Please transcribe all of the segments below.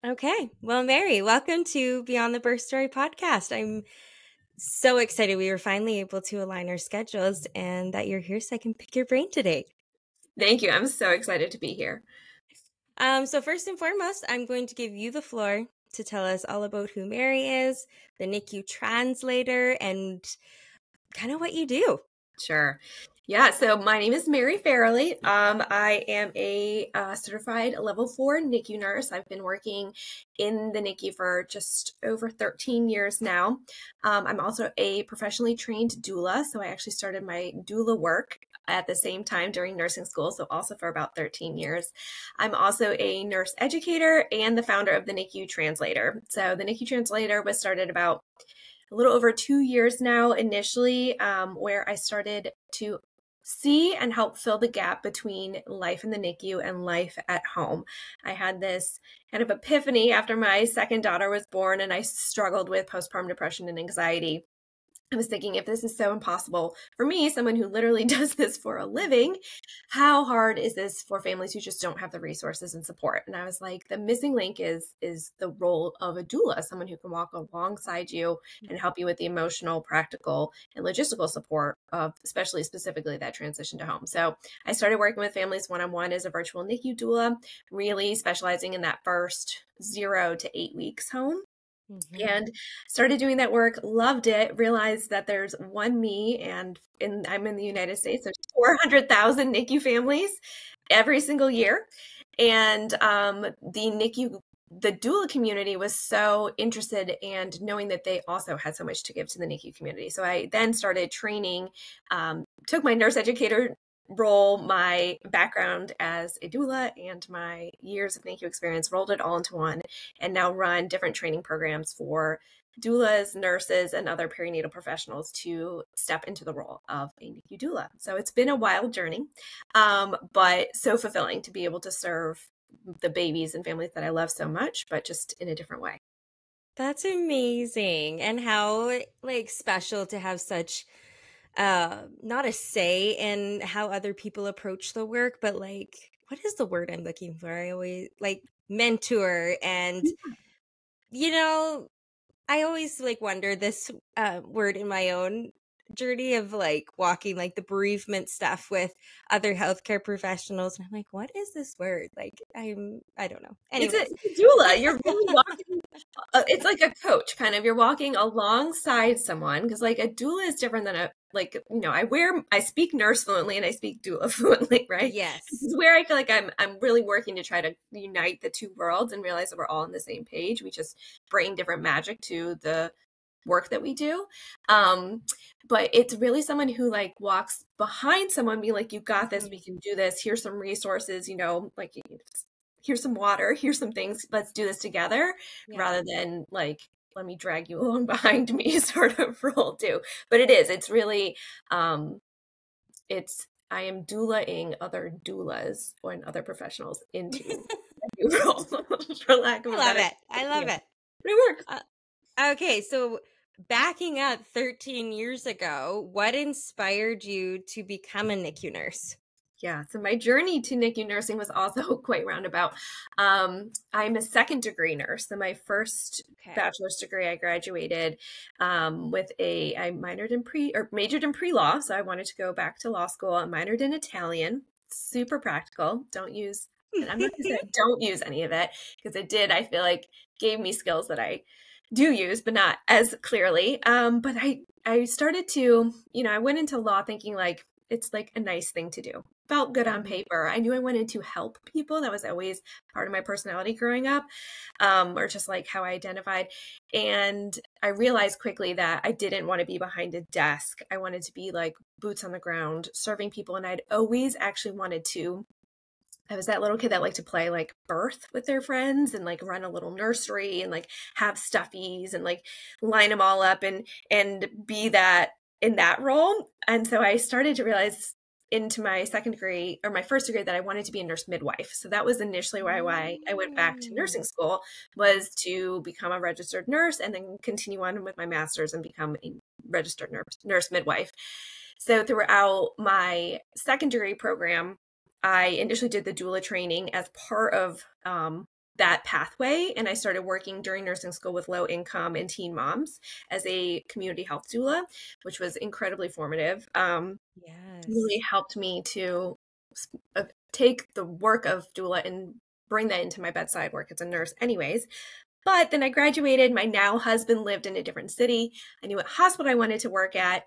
Okay. Well, Mary, welcome to Beyond the Birth Story podcast. I'm so excited we were finally able to align our schedules and that you're here so I can pick your brain today. Thank you. I'm so excited to be here. So first and foremost, I'm going to give you the floor to tell us all about who Mary is, the NICU Translator, and kind of what you do. Sure. Yeah, so my name is Mary Farrelly. I am a certified level 4 NICU nurse. I've been working in the NICU for just over 13 years now. I'm also a professionally trained doula, so I actually started my doula work at the same time during nursing school, so also for about 13 years. I'm also a nurse educator and the founder of the NICU Translator. So the NICU Translator was started about a little over 2 years now initially, where I started to see and help fill the gap between life in the NICU and life at home. I had this kind of epiphany after my second daughter was born and I struggled with postpartum depression and anxiety. I was thinking, if this is so impossible for me, someone who literally does this for a living, how hard is this for families who just don't have the resources and support? And I was like, the missing link is the role of a doula, someone who can walk alongside you and help you with the emotional, practical, and logistical support of specifically that transition to home. So I started working with families one-on-one as a virtual NICU doula, really specializing in that first 0 to 8 weeks home. And started doing that work, loved it, realized that there's one me, and I'm in the United States, there's 400,000 NICU families every single year. And the doula community was so interested and knowing that they also had so much to give to the NICU community. So I then started training, took my nurse educator role, my background as a doula, and my years of NICU experience, rolled it all into one, and now run different training programs for doulas, nurses, and other perinatal professionals to step into the role of a NICU doula. So it's been a wild journey, but so fulfilling to be able to serve the babies and families that I love so much, but just in a different way. That's amazing. And how special to have such not a say in how other people approach the work, but what is the word I'm looking for? I always mentor, and I always wonder this word in my own journey of walking the bereavement stuff with other healthcare professionals, and I'm like, what is this word? I don't know. Anyways. It's a doula. You're really walking. It's like a coach, kind of. You're walking alongside someone, because a doula is different than I speak nurse fluently and I speak doula fluently, right? Yes. This is where I feel like I'm really working to try to unite the two worlds and realize that we're all on the same page. We just bring different magic to the work that we do. But it's really someone who walks behind someone, being like, you got this, we can do this. Here's some resources, here's some water, here's some things, let's do this together, rather than let me drag you along behind me sort of role too. But it's really, I am doulaing other doulas or other professionals into a new role, for lack of a better. I love it. But it works. Okay, so backing up 13 years ago, what inspired you to become a NICU nurse? Yeah, so my journey to NICU nursing was also quite roundabout. I'm a second degree nurse. So my first bachelor's degree, I graduated with I majored in pre-law. So I wanted to go back to law school. I minored in Italian. Super practical. And I'm not going to say I don't use any of it, because it did, I feel like, gave me skills that I do use, but not as clearly. But I started to, I went into law thinking it's a nice thing to do. Felt good on paper. I knew I wanted to help people. That was always part of my personality growing up, or just how I identified. And I realized quickly that I didn't want to be behind a desk. I wanted to be boots on the ground, serving people. And I'd always actually wanted to. I was that little kid that liked to play birth with their friends and run a little nursery and have stuffies and line them all up and be that in that role. And so I started to realize into my second degree, or my first degree, that I wanted to be a nurse midwife. So that was initially why I went back to nursing school, was to become a registered nurse and then continue on with my master's and become a registered nurse midwife. So throughout my second degree program, I initially did the doula training as part of that pathway, and I started working during nursing school with low income and teen moms as a community health doula, which was incredibly formative. Really Yes. helped me to take the work of doula and bring that into my bedside work as a nurse anyways. But then I graduated. My now husband lived in a different city. I knew what hospital I wanted to work at.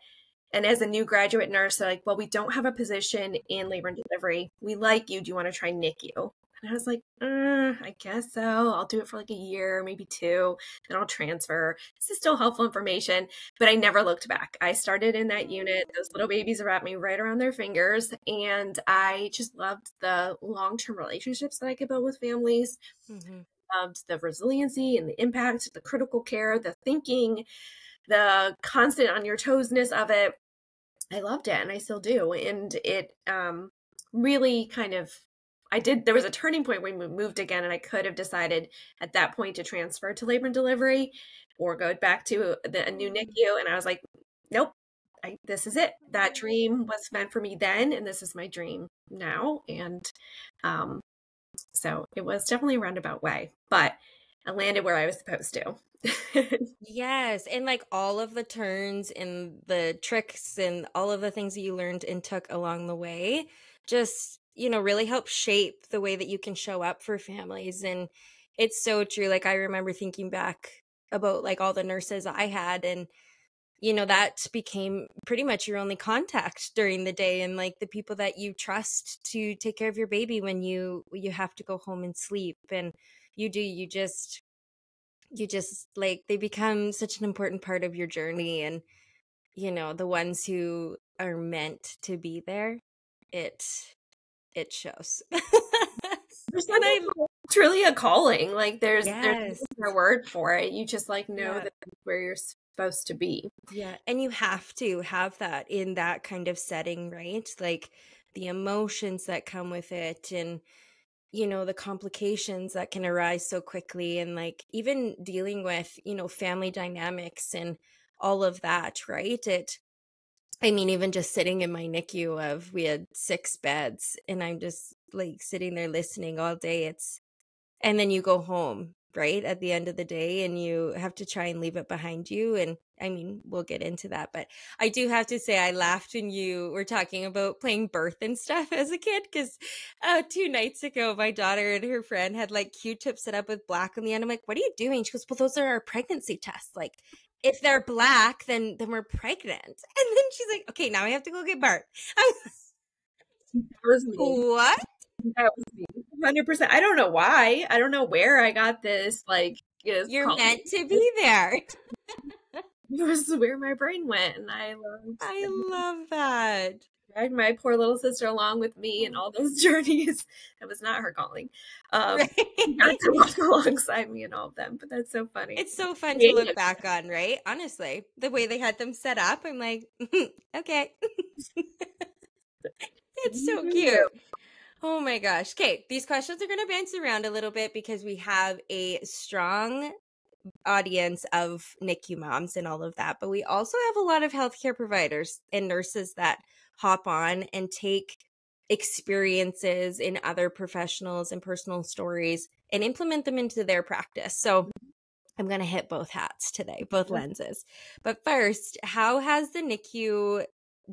And as a new graduate nurse, they're like, well, we don't have a position in labor and delivery. We like you. Do you want to try NICU? And I was like, I guess so. I'll do it for like a year, maybe two, then I'll transfer. This is still helpful information, but I never looked back. I started in that unit. Those little babies wrapped me right around their fingers. And I just loved the long-term relationships that I could build with families. Mm-hmm. Loved the resiliency and the impact, the critical care, the thinking, the constant on your toesness of it. I loved it, and I still do. And it really kind of, there was a turning point when we moved again, and I could have decided at that point to transfer to labor and delivery or go back to a new NICU. And I was like, nope, this is it. That dream was meant for me then, and this is my dream now. And so it was definitely a roundabout way, but I landed where I was supposed to. Yes, and like all of the turns and the tricks and all of the things that you learned and took along the way just, really help shape the way that you can show up for families. And it's so true. Like I remember thinking back about like all the nurses I had, and that became pretty much your only contact during the day, and like the people that you trust to take care of your baby when you have to go home and sleep. And you just like they become such an important part of your journey. And the ones who are meant to be there, it shows. There's And I truly a calling. Like there's yes. no word for it. You just like know Yeah. that that's where you're supposed to be. Yeah, and you have to have that in that kind of setting, right? Like the emotions that come with it, and the complications that can arise so quickly, and like even dealing with family dynamics and all of that, right? Even just sitting in my NICU, we had 6 beds, and I'm just like sitting there listening all day. And then you go home, right, at the end of the day, and you have to try and leave it behind you. And we'll get into that, but I do have to say I laughed when you were talking about playing birth and stuff as a kid, because 2 nights ago my daughter and her friend had like Q-tips set up with black on the end. I'm like, what are you doing? She goes, well, those are our pregnancy tests. Like if they're black, then we're pregnant. And then she's like, okay, now I have to go get birth. That was me. What? That was me. 100%. I don't know why. I don't know where I got this. Like, You're meant to be there. This is where my brain went, and I love that. dragged my poor little sister along with me in all those journeys. That was not her calling. Right. She got to walk alongside me in all of them, but that's so funny. It's so fun to look back on, right? Honestly, the way they had them set up, I'm like, okay. It's so cute. Oh my gosh. Okay, these questions are going to bounce around a little bit because we have a strong audience of NICU moms and all of that, but we also have a lot of healthcare providers and nurses that hop on and take experiences in other professionals and personal stories and implement them into their practice. So I'm going to hit both hats today, both lenses. But first, how has the NICU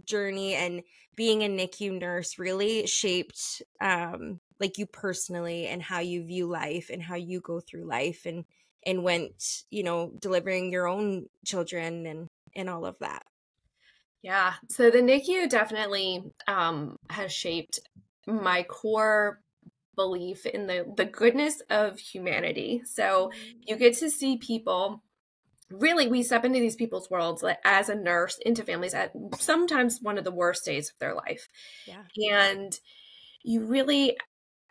journey and being a NICU nurse really shaped like you personally, and how you view life and how you go through life, and went, delivering your own children and all of that? Yeah. So the NICU definitely has shaped my core belief in the goodness of humanity. So you get to see people. Really, we step into these people's worlds as a nurse, into families at sometimes one of the worst days of their life. Yeah. And you really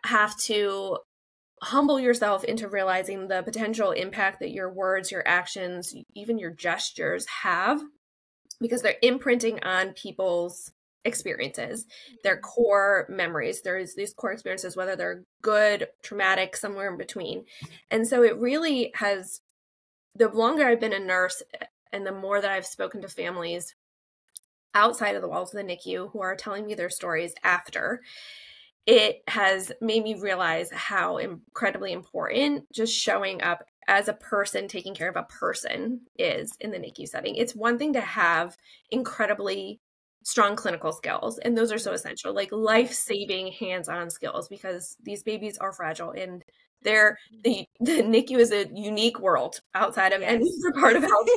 have to humble yourself into realizing the potential impact that your words, your actions, even your gestures have, because they're imprinting on people's experiences, their core memories. There's these core experiences, whether they're good, traumatic, somewhere in between. And so it really has, the longer I've been a nurse and the more that I've spoken to families outside of the walls of the NICU who are telling me their stories after, it has made me realize how incredibly important just showing up as a person, taking care of a person is in the NICU setting. It's one thing to have incredibly strong clinical skills, and those are so essential, like life-saving hands-on skills, because these babies are fragile, and the NICU is a unique world outside of any other part of health.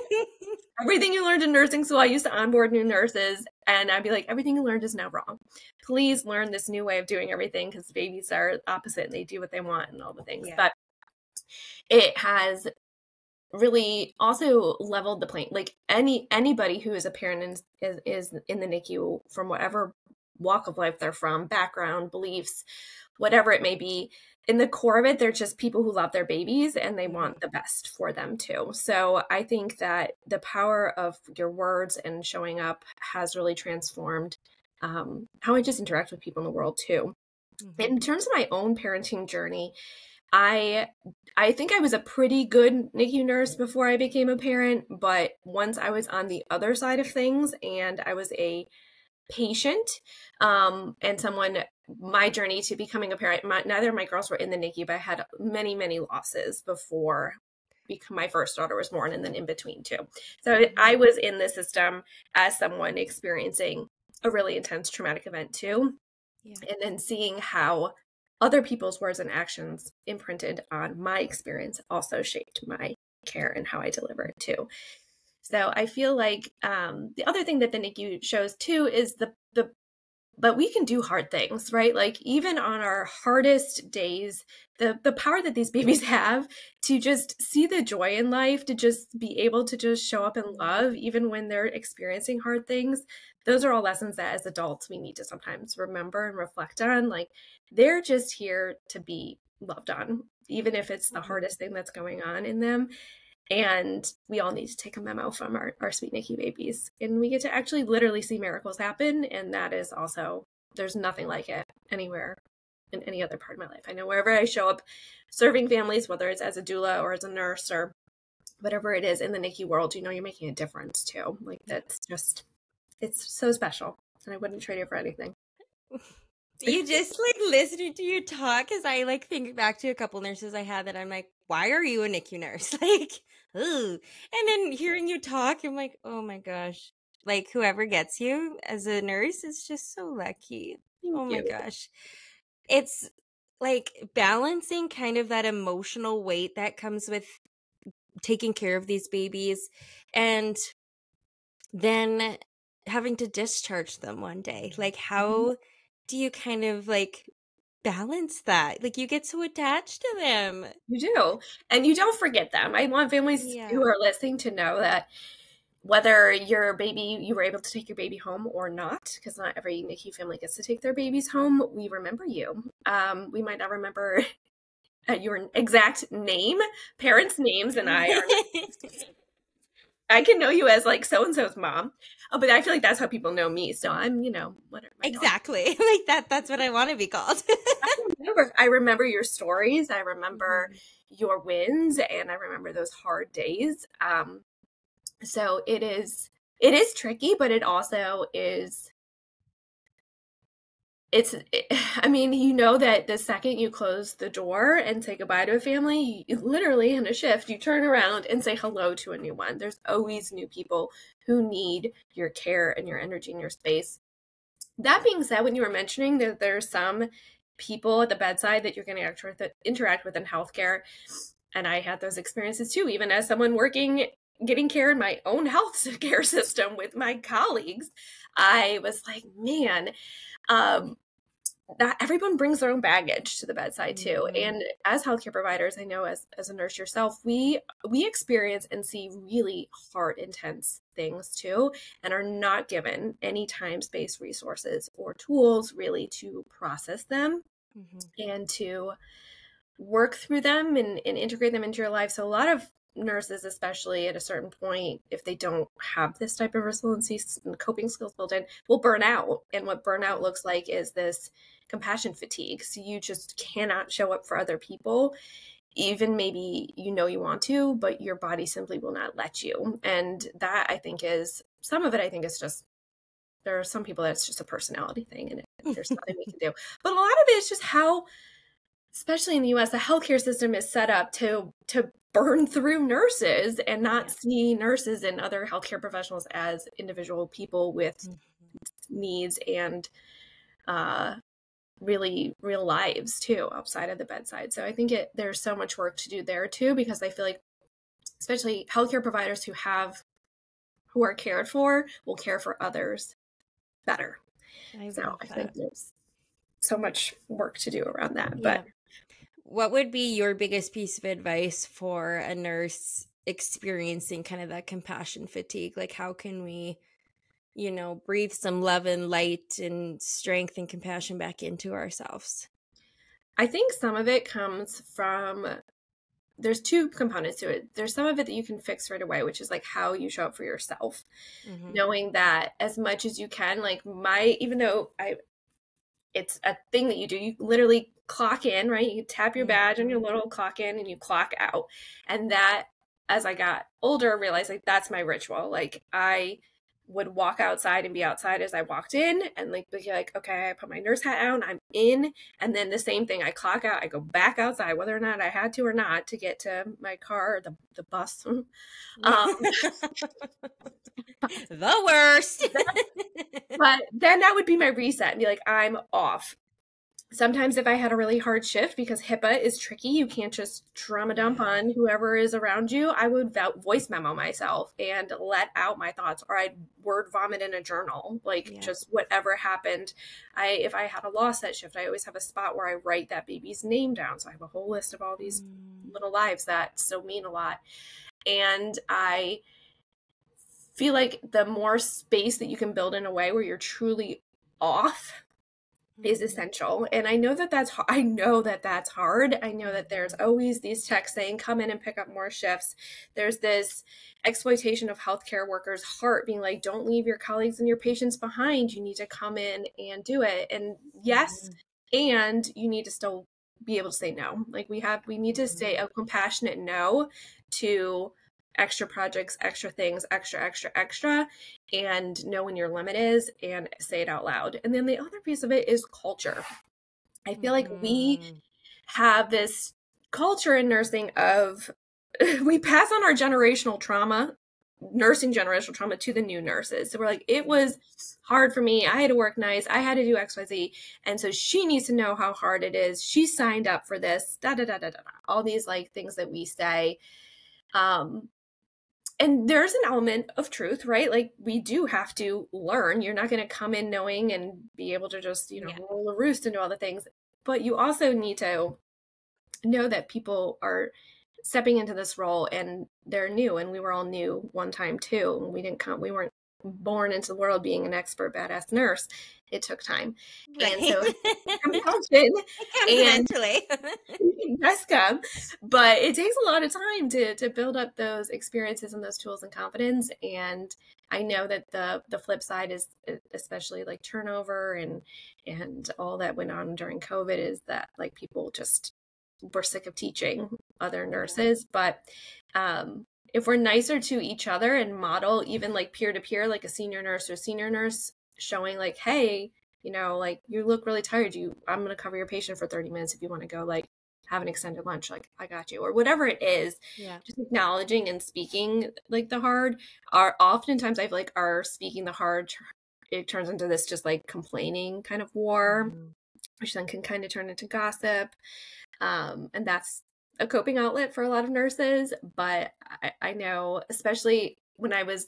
Everything you learned in nursing school, I used to onboard new nurses, and I'd be like, everything you learned is now wrong. Please learn this new way of doing everything, because babies are opposite and they do what they want and all the things. But it has really also leveled the plane. Like anybody who is a parent is in the NICU, from whatever walk of life they're from, background, beliefs, whatever it may be, in the core of it, they're just people who love their babies and they want the best for them too. So I think that the power of your words and showing up has really transformed how I just interact with people in the world too. In terms of my own parenting journey, I think I was a pretty good NICU nurse before I became a parent, but once I was on the other side of things and I was a patient and someone, my journey to becoming a parent, neither of my girls were in the NICU, but I had many, many losses before my first daughter was born, and then in between too. So I was in the system as someone experiencing a really intense traumatic event too. And then seeing how other people's words and actions imprinted on my experience also shaped my care and how I deliver it too. So I feel like the other thing that the NICU shows too is but we can do hard things, right? Like even on our hardest days, the power that these babies have to just see the joy in life, to just be able to just show up in love, even when they're experiencing hard things. Those are all lessons that as adults we need to sometimes remember and reflect on. Like they're just here to be loved on, even if it's the hardest thing that's going on in them. And we all need to take a memo from our sweet NICU babies. And we get to actually literally see miracles happen. And that is also, there's nothing like it anywhere in any other part of my life. I know wherever I show up serving families, whether it's as a doula or as a nurse or whatever it is in the NICU world, you know, you're making a difference too. Like that's just, it's so special. And I wouldn't trade it for anything. You just like listening to you talk, because I like think back to a couple nurses I had that I'm like, why are you a NICU nurse? Like, ooh. And then hearing you talk, I'm like, oh my gosh. Like whoever gets you as a nurse is just so lucky. Thank you. My gosh. It's like balancing kind of that emotional weight that comes with taking care of these babies and then having to discharge them one day. Like how do you kind of like balance that? Like you get so attached to them. You do. And you don't forget them. I want families who are listening to know that whether you were able to take your baby home or not, because not every NICU family gets to take their babies home, we remember you. We might not remember your exact name, parents' names, and I can know you as like so-and-so's mom, but I feel like that's how people know me. So I'm, whatever. Exactly. Like that's what I want to be called. I remember your stories. I remember your wins, and I remember those hard days. So it is tricky, but it also is, I mean, that the second you close the door and say goodbye to a family, literally in a shift, you turn around and say hello to a new one. There's always new people who need your care and your energy and your space. That being said, when you were mentioning that there's some people at the bedside that you're going to interact with in healthcare, and I had those experiences too, even as someone getting care in my own health care system with my colleagues, I was like, man, that everyone brings their own baggage to the bedside too. And as healthcare providers, I know as a nurse yourself, we experience and see really hard, intense things too, and are not given any time, space, resources, or tools really to process them and to work through them and integrate them into your life. So a lot of nurses, especially at a certain point, if they don't have this type of resiliency and coping skills built in, will burn out. And what burnout looks like is this compassion fatigue. So you just cannot show up for other people, even maybe you want to, but your body simply will not let you. And that I think is, some of it I think is just, there are some people that's just a personality thing, and there's nothing we can do. But a lot of it is just how, especially in the US, the healthcare system is set up to burn through nurses and not see nurses and other healthcare professionals as individual people with needs and really real lives too outside of the bedside. So I think there's so much work to do there too, because I feel like especially healthcare providers who are cared for will care for others better. I think there's so much work to do around that. But what would be your biggest piece of advice for a nurse experiencing kind of that compassion fatigue? Like, how can we, breathe some love and light and strength and compassion back into ourselves? I think some of it comes from, there's two components to it. There's some of it that you can fix right away, which is like how you show up for yourself, knowing that as much as you can, like even though it's a thing that you do, you literally clock in, right? You tap your badge on your little clock in and you clock out. And that, as I got older, I realized like that's my ritual. Like I would walk outside and be outside as I walked in and like be like, okay, I put my nurse hat on, I'm in. And then the same thing, I clock out, I go back outside, whether or not I had to or not, to get to my car or the bus. The worst. But then that would be my reset and be like, I'm off. Sometimes if I had a really hard shift, because HIPAA is tricky, you can't just trauma dump on whoever is around you, I would voice memo myself and let out my thoughts, or I'd word vomit in a journal, just whatever happened. If I had a loss that shift, I always have a spot where I write that baby's name down. So I have a whole list of all these little lives that so mean a lot. And I feel like the more space that you can build in a way where you're truly off is essential. And I know that that's hard. I know that there's always these texts saying, come in and pick up more shifts. There's this exploitation of healthcare workers' heart being like, don't leave your colleagues and your patients behind. You need to come in and do it. And yes, and you need to still be able to say no. Like we need to say a compassionate no to extra projects, extra things, extra, and know when your limit is and say it out loud. And then the other piece of it is culture. I feel like we have this culture in nursing of, we pass on our nursing generational trauma to the new nurses. So we're like, it was hard for me. I had to work nights. I had to do XYZ. And so she needs to know how hard it is. She signed up for this, all these like things that we say. And there's an element of truth, right? Like we do have to learn. You're not going to come in knowing and be able to just, roll a roost and do all the things. But you also need to know that people are stepping into this role and they're new. And we were all new one time too. We weren't born into the world being an expert badass nurse. It took time. Right. And so compassion and does come, but it takes a lot of time to build up those experiences and those tools and confidence. And I know that the flip side is, especially like turnover and all that went on during COVID, is that like people just were sick of teaching other nurses. But if we're nicer to each other and model even like peer to peer, like a senior nurse showing like, hey, like you look really tired. I'm going to cover your patient for 30 minutes. If you want to go like have an extended lunch, like I got you, or whatever it is. Just acknowledging and speaking like the hard are oftentimes I feel like our speaking the hard, it turns into this just like complaining kind of war, which then can kind of turn into gossip. And that's a coping outlet for a lot of nurses. But I know, especially when I was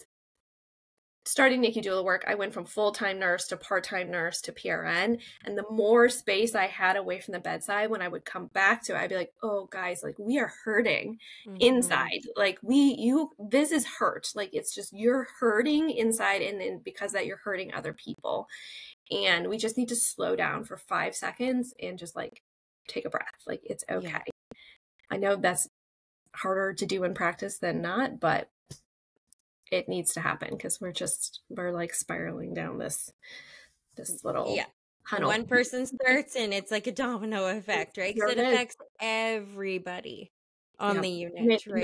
starting NICU doula work, I went from full-time nurse to part-time nurse to PRN. And the more space I had away from the bedside, when I would come back to it, I'd be like, oh guys, like we are hurting inside. Like this is hurt. Like, it's just, you're hurting inside. And then because that, you're hurting other people. And we just need to slow down for 5 seconds and just like take a breath. Like, it's okay. I know that's harder to do in practice than not, but it needs to happen because we're like spiraling down this little tunnel. One person starts and it's like a domino effect, right? Because it affects everybody on the unit, right?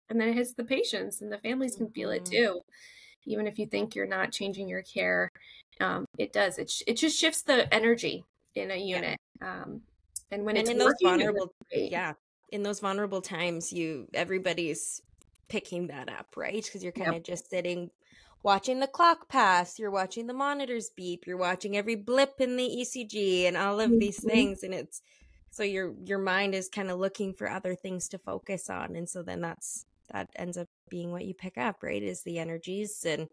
And then it hits the patients, and the families can feel it too. even if you think you're not changing your care, it does. It just shifts the energy in a Yeah. unit. And when And it's in those working, it works vulnerable, great. yeah, in those vulnerable times, everybody's picking that up, right? Because you're kind Yep. of just sitting, watching the clock pass, you're watching the monitors beep, you're watching every blip in the ECG and all of these Mhm. things, and it's so your mind is kind of looking for other things to focus on, and so then that ends up being what you pick up, right? Is the energies and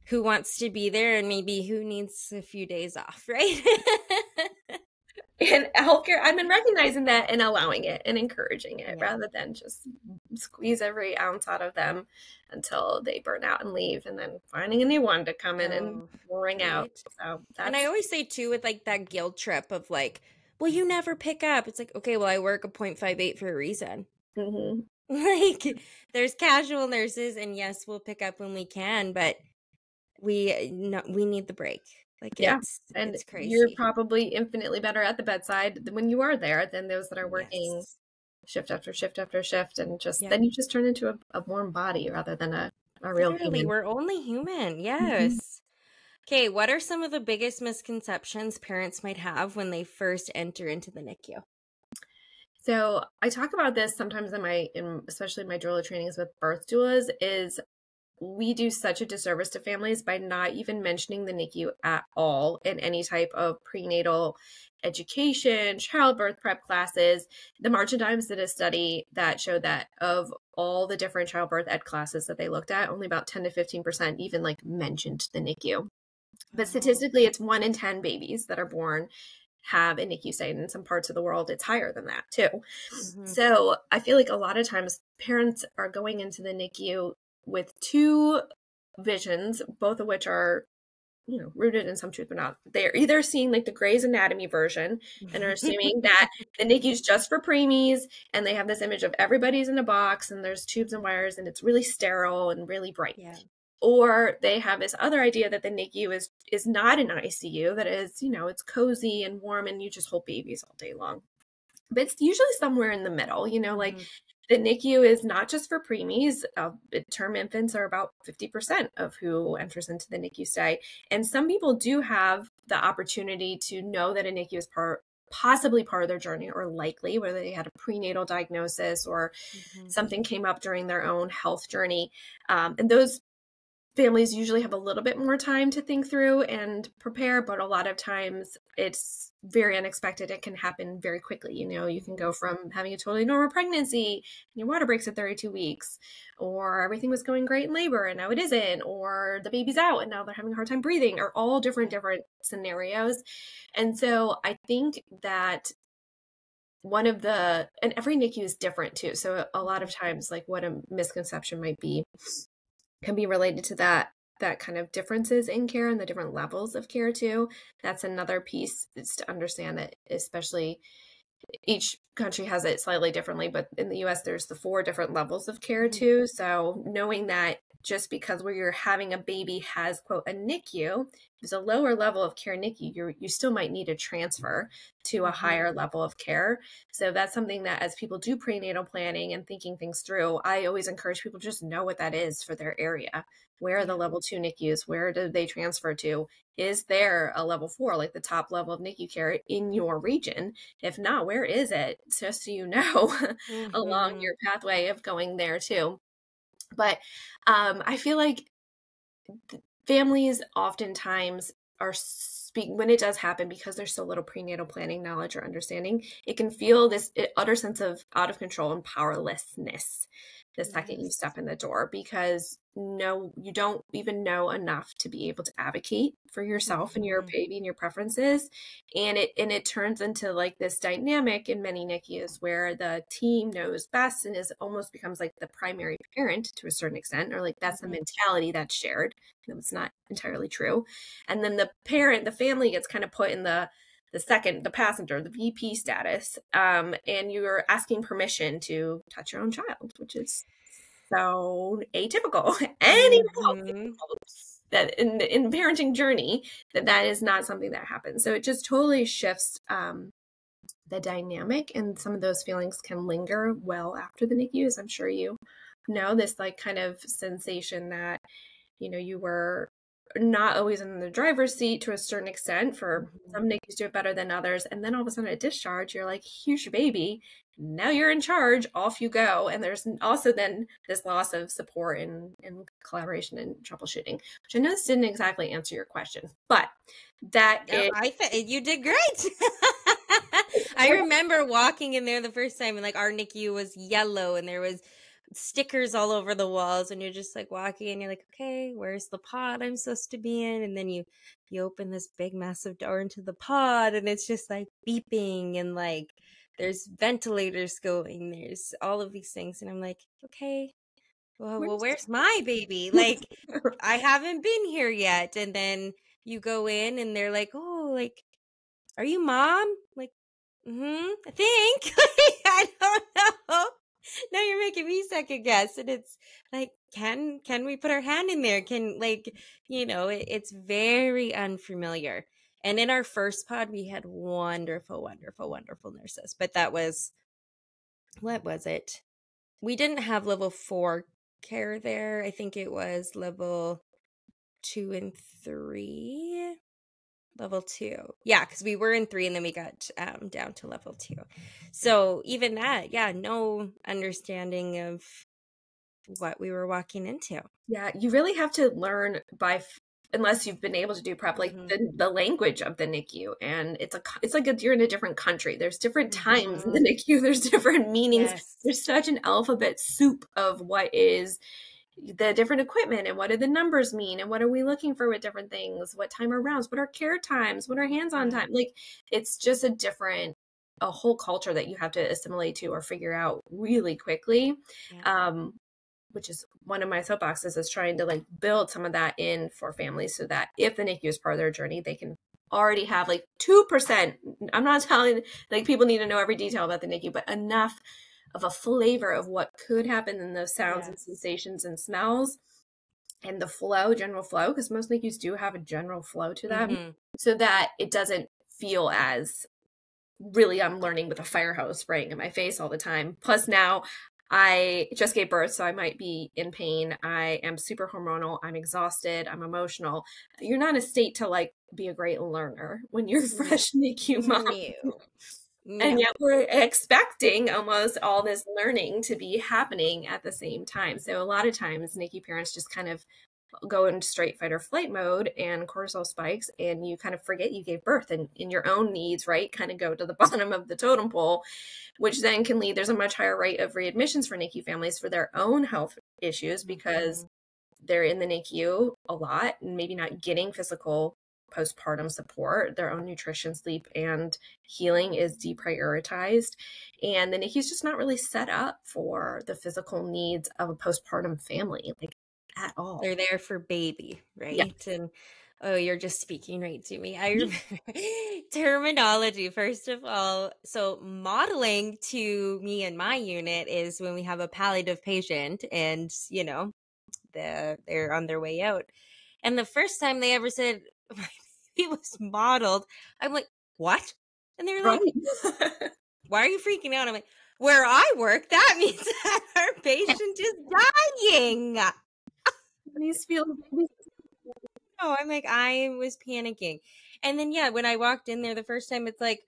who wants to be there and maybe who needs a few days off, right? And healthcare, I've been recognizing that and allowing it and encouraging it Yeah. rather than just squeeze every ounce out of them until they burn out and leave, and then finding a new one to come in and Oh, ring out. right. So And I that's always say too, with like that guilt trip of like, well, you never pick up. It's like, okay, well, I work a 0.58 for a reason. mhm. Like, there's casual nurses, and yes, we'll pick up when we can, but we need the break. Like, Yeah. And it's you're crazy. probably infinitely better at the bedside when you are there than those that are working Yes. shift after shift after shift, and just Yep. then you just turn into a warm body rather than a real Literally, human. we're only human. Mhm. Yes. Okay, what are some of the biggest misconceptions parents might have when they first enter into the NICU? So I talk about this sometimes in especially my doula trainings with birth doulas, is we do such a disservice to families by not even mentioning the NICU at all in any type of prenatal education, childbirth prep classes. The March and Dimes did a study that showed that of all the different childbirth ed classes that they looked at, only about 10 to 15% even like mentioned the NICU. But Oh. statistically, it's 1 in 10 babies that are born have a NICU stay. And in some parts of the world, it's higher than that too. Hmm. So I feel like a lot of times parents are going into the NICU with two visions, both of which are, rooted in some truth or not. They're either seeing like the Grey's Anatomy version and are assuming that the NICU is just for preemies, and they have this image of everybody's in a box and there's tubes and wires and it's really sterile and really bright. Yeah. Or they have this other idea that the NICU is not an ICU, that is, it's cozy and warm and you just hold babies all day long. But it's usually somewhere in the middle, like Hmm. the NICU is not just for preemies. Term infants are about 50% of who enters into the NICU stay. And some people do have the opportunity to know that a NICU is possibly part of their journey, or likely, whether they had a prenatal diagnosis or Hmm. something came up during their own health journey. And those families usually have a little bit more time to think through and prepare, but a lot of times it's very unexpected. It can happen very quickly. You can go from having a totally normal pregnancy and your water breaks at 32 weeks, or everything was going great in labor and now it isn't, or the baby's out and now they're having a hard time breathing, or all different scenarios. And so I think that and every NICU is different too. So a lot of times, like, what a misconception might be can be related to that kind of differences in care and the different levels of care too. That's another piece, is to understand that, especially each country has it slightly differently, but in the US there's the 4 different levels of care Hmm. too. So knowing that just because where you're having a baby has, quote, a NICU, there's a lower level of care NICU, you still might need a transfer to a Hmm. higher level of care. So that's something that, as people do prenatal planning and thinking things through, I always encourage people to just know what that is for their area. Where are the Yeah. level 2 NICUs? Where do they transfer to? Is there a level 4, like the top level of NICU care in your region? If not, where is it? Just so you know, along Hmm. your pathway of going there too. But I feel like families oftentimes are when it does happen, because there's so little prenatal planning knowledge or understanding, it can feel this utter sense of out of control and powerlessness the second you Yes. step in the door, because you don't even know enough to be able to advocate for yourself and your Hmm. baby and your preferences. And it turns into like this dynamic in many NICUs where the team knows best and is almost becomes like the primary parent to a certain extent, or like that's the Hmm. mentality that's shared. It's not entirely true. And then the family gets kind of put in the passenger, the VP status, and you're asking permission to touch your own child, which is so atypical and Hmm. that in parenting journey, that is not something that happens. So it just totally shifts the dynamic, and some of those feelings can linger well after the NICU, as I'm sure you know, this like kind of sensation that you were not always in the driver's seat to a certain extent. For some NICUs do it better than others. And then all of a sudden at discharge, you're like, here's your baby. Now you're in charge. Off you go. And there's also then this loss of support and collaboration and troubleshooting, which I know this didn't exactly answer your question, but that No, you did great. I remember walking in there the first time, and like our NICU was yellow and there was stickers all over the walls, and you're just like walking and you're like, okay, where's the pod I'm supposed to be in? And then you open this big massive door into the pod, and it's just like beeping, and like there's ventilators going, there's all of these things, and I'm like, okay, well where's my baby? Like I haven't been here yet. And then you go in and they're like, oh, like, are you mom? Like, I think. I don't know. Now you're making me second guess. And it's like, can we put our hand in there? Can, like, it's very unfamiliar. And in our first pod, we had wonderful, wonderful, wonderful nurses. But that was, what was it? We didn't have level 4 care there. I think it was level 2 and 3. Level 2. Yeah, because we were in 3 and then we got down to level 2. So even that, yeah, no understanding of what we were walking into. Yeah, you really have to learn unless you've been able to do prep, like the language of the NICU. And it's like you're in a different country. There's different times in the NICU. There's different meanings. Yes. There's such an alphabet soup of what is the different equipment and what do the numbers mean and what are we looking for with different things, what time are rounds, what are care times, what are hands-on time. Like it's just a whole culture that you have to assimilate to or figure out really quickly. Which is one of my soapboxes, is trying to like build some of that in for families so that if the NICU is part of their journey, they can already have like 2%. I'm not telling, like, people need to know every detail about the NICU, but enough of a flavor of what could happen in those sounds and sensations and smells and the flow, general flow, because most NICUs do have a general flow to them, so that it doesn't feel as really I'm learning with a fire hose spraying in my face all the time. Plus now I just gave birth, so I might be in pain. I am super hormonal. I'm exhausted. I'm emotional. You're not in a state to like be a great learner when you're fresh NICU mom. No. And yet we're expecting almost all this learning to be happening at the same time. So a lot of times NICU parents just kind of go into straight fight or flight mode and cortisol spikes, and you kind of forget you gave birth, and in your own needs, right, kind of go to the bottom of the totem pole, which then can lead, there's a much higher rate of readmissions for NICU families for their own health issues because they're in the NICU a lot and maybe not getting physical postpartum support. Their own nutrition, sleep, and healing is deprioritized. And the NICU is just not really set up for the physical needs of a postpartum family, like at all. They're there for baby, right? Yes. And oh, you're just speaking right to me. I remember terminology, first of all. So modeling to me and my unit is when we have a palliative patient and, they're on their way out. And the first time they ever said my baby was modeled, I'm like, what? And they were like, why are you freaking out? I'm like, where I work, that means that our patient is dying. These feel. Oh, I'm like, I was panicking. And then, when I walked in there the first time, it's like,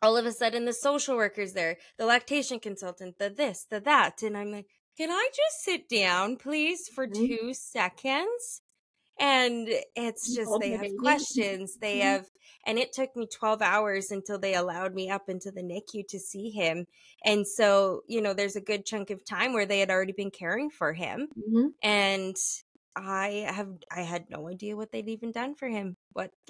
all of a sudden the social worker's there, the lactation consultant, the this, the that. And I'm like, can I just sit down, please, for 2 seconds? And it's just, they have questions. They have, and it took me 12 hours until they allowed me up into the NICU to see him. And so, there's a good chunk of time where they had already been caring for him. And I had no idea what they'd even done for him.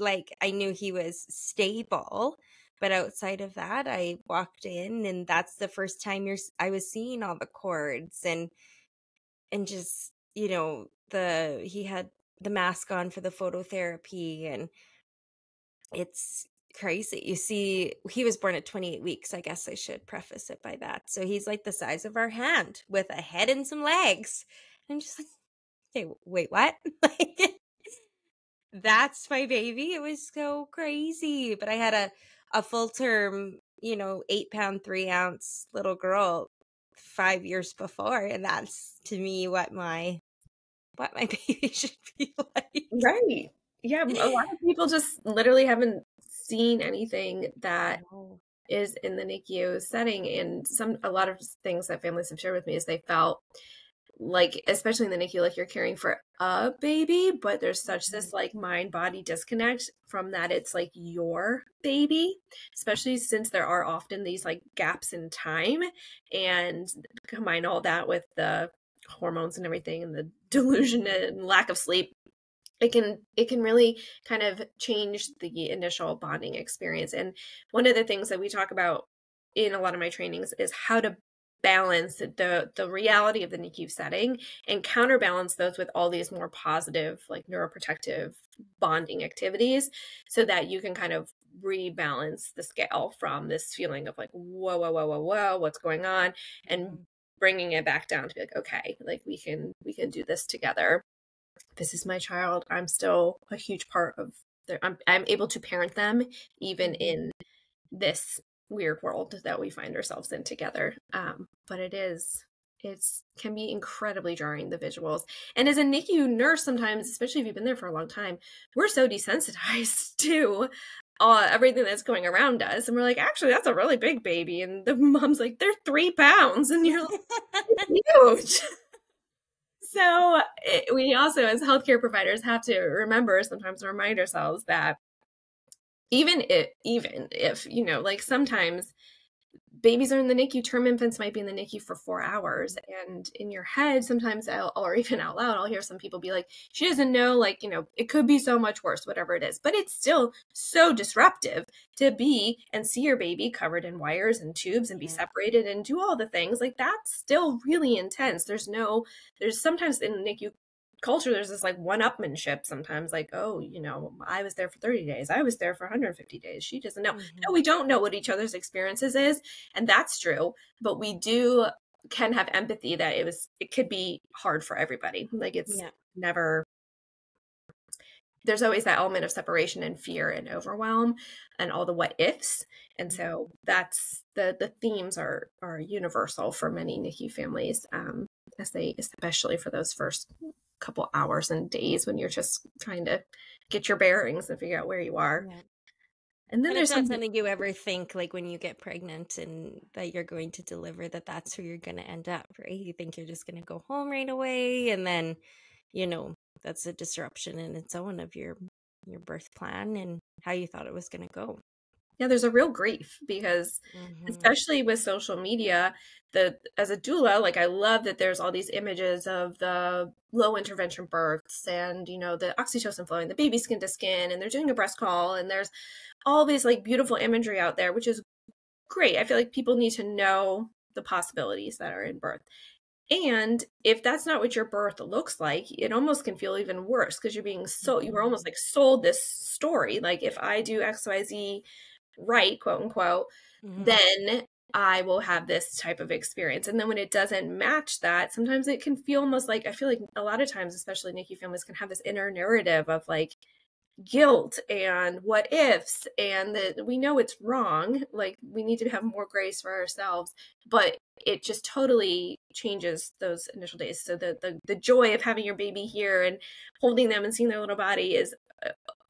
I knew he was stable, but outside of that, I walked in and that's the first time I was seeing all the cords and just, he had the mask on for the phototherapy, and it's crazy. You see, he was born at 28 weeks. I guess I should preface it by that. So he's like the size of our hand with a head and some legs. I'm just like, okay, wait, what? That's my baby. It was so crazy. But I had a full term, 8-pound, 3-ounce little girl 5 years before. And that's to me what my what my baby should be like. Right. Yeah, a lot of people just literally haven't seen anything that No. is in the NICU setting, and a lot of things that families have shared with me is they felt like, especially in the NICU, like you're caring for a baby, but there's such this like mind body disconnect from that it's like your baby, especially since there are often these like gaps in time, and combine all that with the hormones and everything and the delusion and lack of sleep. It can really kind of change the initial bonding experience. And one of the things that we talk about in a lot of my trainings is how to balance the reality of the NICU setting and counterbalance those with all these more positive, like neuroprotective bonding activities, so that you can kind of rebalance the scale from this feeling of like, whoa, whoa, whoa, whoa, whoa, what's going on, and bringing it back down to be like, okay, like we can do this together. This is my child. I'm still a huge part of I'm able to parent them even in this weird world that we find ourselves in together. But it's can be incredibly jarring, the visuals. And as a NICU nurse, sometimes, especially if you've been there for a long time, we're so desensitized to everything that's going around us. And we're like, actually, that's a really big baby. And the mom's like, they're 3 pounds. And you're like, it's huge. So we also, as healthcare providers, have to remember sometimes to remind ourselves that even if, like sometimes babies are in the NICU, term infants might be in the NICU for 4 hours. And in your head, sometimes or even out loud, I'll hear some people be like, she doesn't know, like, it could be so much worse, whatever it is. But it's still so disruptive to be and see your baby covered in wires and tubes and be separated and do all the things. Like, that's still really intense. There's sometimes in NICU culture, there's this like one-upmanship sometimes, like, oh, I was there for 30 days. I was there for 150 days. She doesn't know. No, we don't know what each other's experiences is. And that's true. But we can have empathy that it could be hard for everybody. Like it's never, there's always that element of separation and fear and overwhelm and all the what ifs. And so that's the themes are universal for many NICU families, especially for those first couple hours and days when you're just trying to get your bearings and figure out where you are. And then and there's it's not something you ever think, like when you get pregnant and that you're going to deliver, that's where you're going to end up, right? You think you're just going to go home right away, and then that's a disruption in its own of your birth plan and how you thought it was going to go. Yeah, there's a real grief because especially with social media, as a doula, like I love that there's all these images of the low intervention births and, the oxytocin flowing, the baby skin to skin, and they're doing a breast call, and there's all these like beautiful imagery out there, which is great. I feel like people need to know the possibilities that are in birth. And if that's not what your birth looks like, it almost can feel even worse because you were almost like sold this story. Like, if I do XYZ right, quote unquote, then I will have this type of experience. And then when it doesn't match that, sometimes it can feel almost like, I feel like a lot of times, especially NICU families, can have this inner narrative of like guilt and what ifs, and that we know it's wrong. Like, we need to have more grace for ourselves, but it just totally changes those initial days. So the joy of having your baby here and holding them and seeing their little body is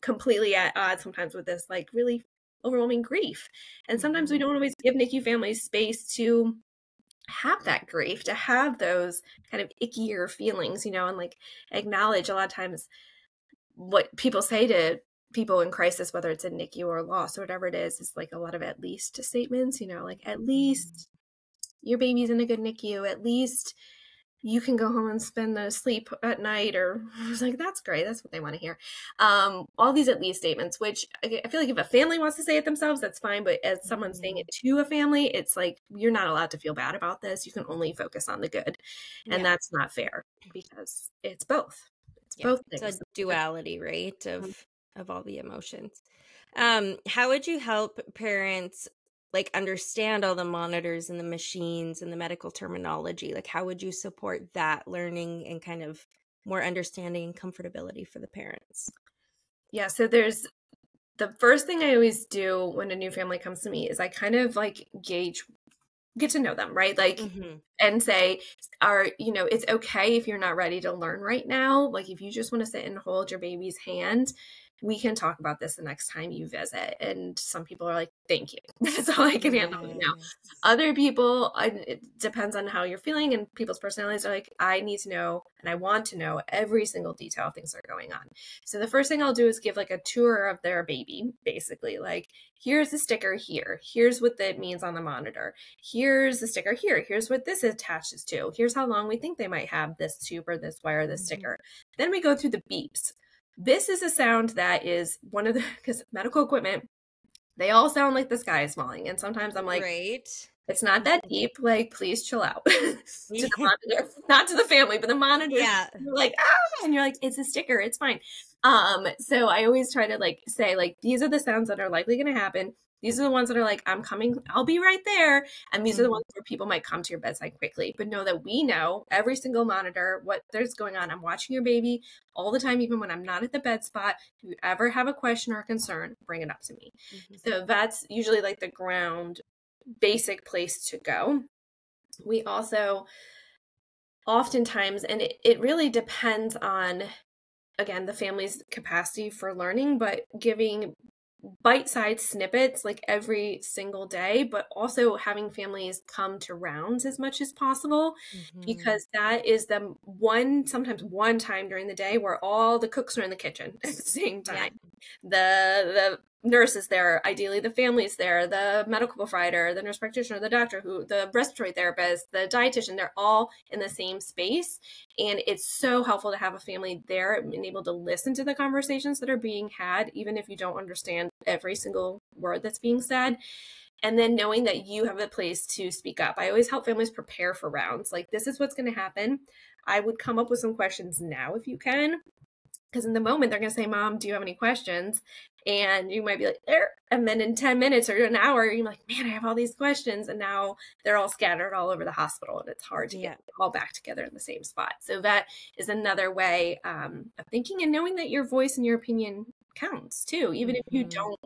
completely at odds sometimes with this like really overwhelming grief. And sometimes we don't always give NICU families space to have that grief, to have those kind of ickier feelings, and like acknowledge a lot of times what people say to people in crisis, whether it's in NICU or loss or whatever it is like a lot of at least statements, like, at least your baby's in a good NICU, at least you can go home and spend the sleep at night, or I was like, that's great. That's what they want to hear. All these at least statements, which I feel like if a family wants to say it themselves, that's fine. But as someone saying it to a family, it's like, you're not allowed to feel bad about this. You can only focus on the good. And that's not fair because it's both. It's both things. It's a duality, right? Of all the emotions. How would you help parents like understand all the monitors and the machines and the medical terminology? Like, how would you support that learning and kind of more understanding and comfortability for the parents? Yeah, so there's the first thing I always do when a new family comes to me is I kind of like gauge get to know them, right? Like, Mm-hmm. and say, it's okay if you're not ready to learn right now. Like, if you just want to sit and hold your baby's hand, we can talk about this the next time you visit. And some people are like, thank you. That's all I can handle right now. Yes. Other people, it depends on how you're feeling, and people's personalities are like, I need to know and I want to know every single detail of things that are going on. So the first thing I'll do is give like a tour of their baby, basically. Like, here's the sticker here. Here's what that means on the monitor. Here's the sticker here. Here's what this attaches to. Here's how long we think they might have this tube or this wire, this sticker. Then we go through the beeps. This is a sound that is one of the, because medical equipment, they all sound like the sky is falling. And sometimes I'm like, Right. it's not that deep. Like, please chill out. To the monitor, not to the family, but the monitor. Yeah. You're like, and you're like, it's a sticker. It's fine. So I always try to like say, like, these are the sounds that are likely going to happen. These are the ones that are like, I'm coming, I'll be right there. And these are the ones where people might come to your bedside quickly. But know that we know every single monitor, what there's going on. I'm watching your baby all the time, even when I'm not at the bed spot. If you ever have a question or a concern, bring it up to me. So that's usually like the ground basic place to go. We also oftentimes, and it really depends on, again, the family's capacity for learning, but giving bite-sized snippets like every single day, but also having families come to rounds as much as possible, because that is sometimes one time during the day where all the cooks are in the kitchen at the same time. The nurse is there, ideally the family's there, the medical provider, the nurse practitioner, the doctor, the respiratory therapist, the dietitian, they're all in the same space. And it's so helpful to have a family there and able to listen to the conversations that are being had, even if you don't understand every single word that's being said. And then knowing that you have a place to speak up. I always help families prepare for rounds. Like, this is what's going to happen. I would come up with some questions now if you can, because in the moment they're going to say, Mom, do you have any questions? And you might be like, there. And then in 10 minutes or an hour, you're like, man, I have all these questions. And now they're all scattered all over the hospital, and it's hard to get all back together in the same spot. So that is another way of thinking, and knowing that your voice and your opinion counts too. Even if you don't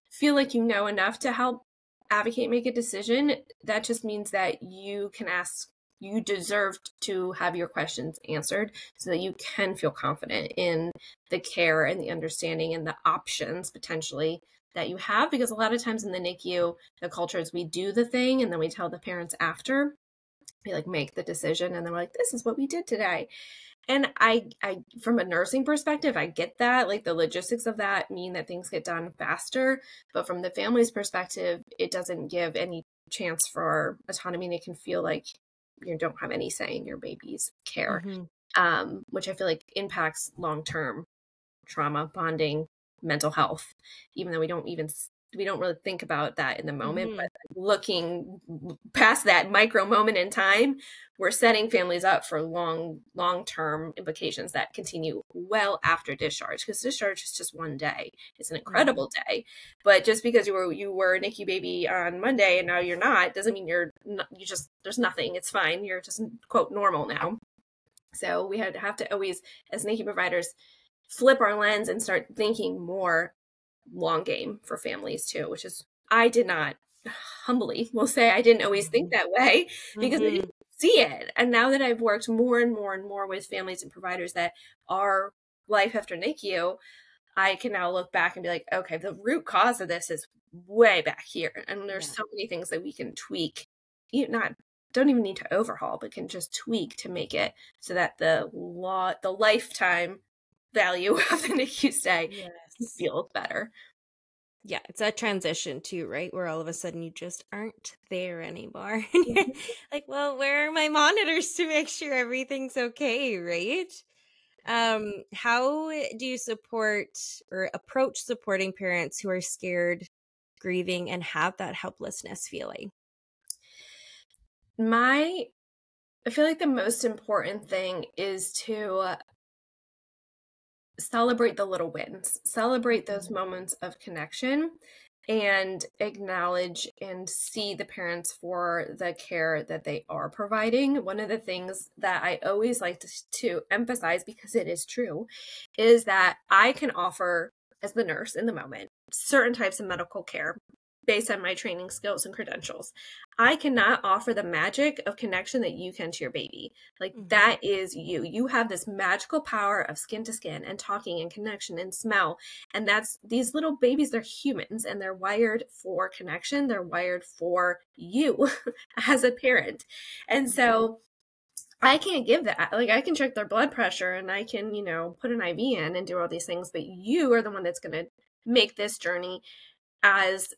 feel like you know enough to help advocate, make a decision, that just means that you can ask. You deserve to have your questions answered so that you can feel confident in the care and the understanding and the options potentially that you have. Because a lot of times in the NICU, the culture is we do the thing and then we tell the parents after. We like make the decision and then we're like, this is what we did today. And I from a nursing perspective, I get that. Like, the logistics of that mean that things get done faster. But from the family's perspective, it doesn't give any chance for autonomy, and it can feel like you don't have any say in your baby's care, which I feel like impacts long-term trauma, bonding, mental health, even though we don't really think about that in the moment. But looking past that micro moment in time, we're setting families up for long-term implications that continue well after discharge, because discharge is just one day. It's an incredible day. But just because you were a NICU baby on Monday and now you're not, doesn't mean there's nothing. It's fine. You're just, quote, normal now. So we have to always, as NICU providers, flip our lens and start thinking more long game for families too, which is, I did not, humbly will say, I didn't always think that way, because I didn't see it. And now that I've worked more and more and more with families and providers that are life after NICU, I can now look back and be like, okay, the root cause of this is way back here. And there's so many things that we can tweak, don't even need to overhaul, but can just tweak to make it so that the lifetime value of the NICU stay feels better. Yeah, it's a transition too, right? Where all of a sudden you just aren't there anymore. Like, well, where are my monitors to make sure everything's okay, right? How do you support or approach supporting parents who are scared, grieving, and have that helplessness feeling? I feel like the most important thing is to celebrate the little wins, celebrate those moments of connection, and acknowledge and see the parents for the care that they are providing. One of the things that I always like to emphasize, because it is true, is that I can offer, as the nurse in the moment, certain types of medical care based on my training skills and credentials. I cannot offer the magic of connection that you can to your baby. Like that is you. You have this magical power of skin to skin and talking and connection and smell. And that's these little babies, they're humans and they're wired for connection. They're wired for you as a parent. And so I can't give that. Like I can check their blood pressure and I can, put an IV in and do all these things, but you are the one that's going to make this journey as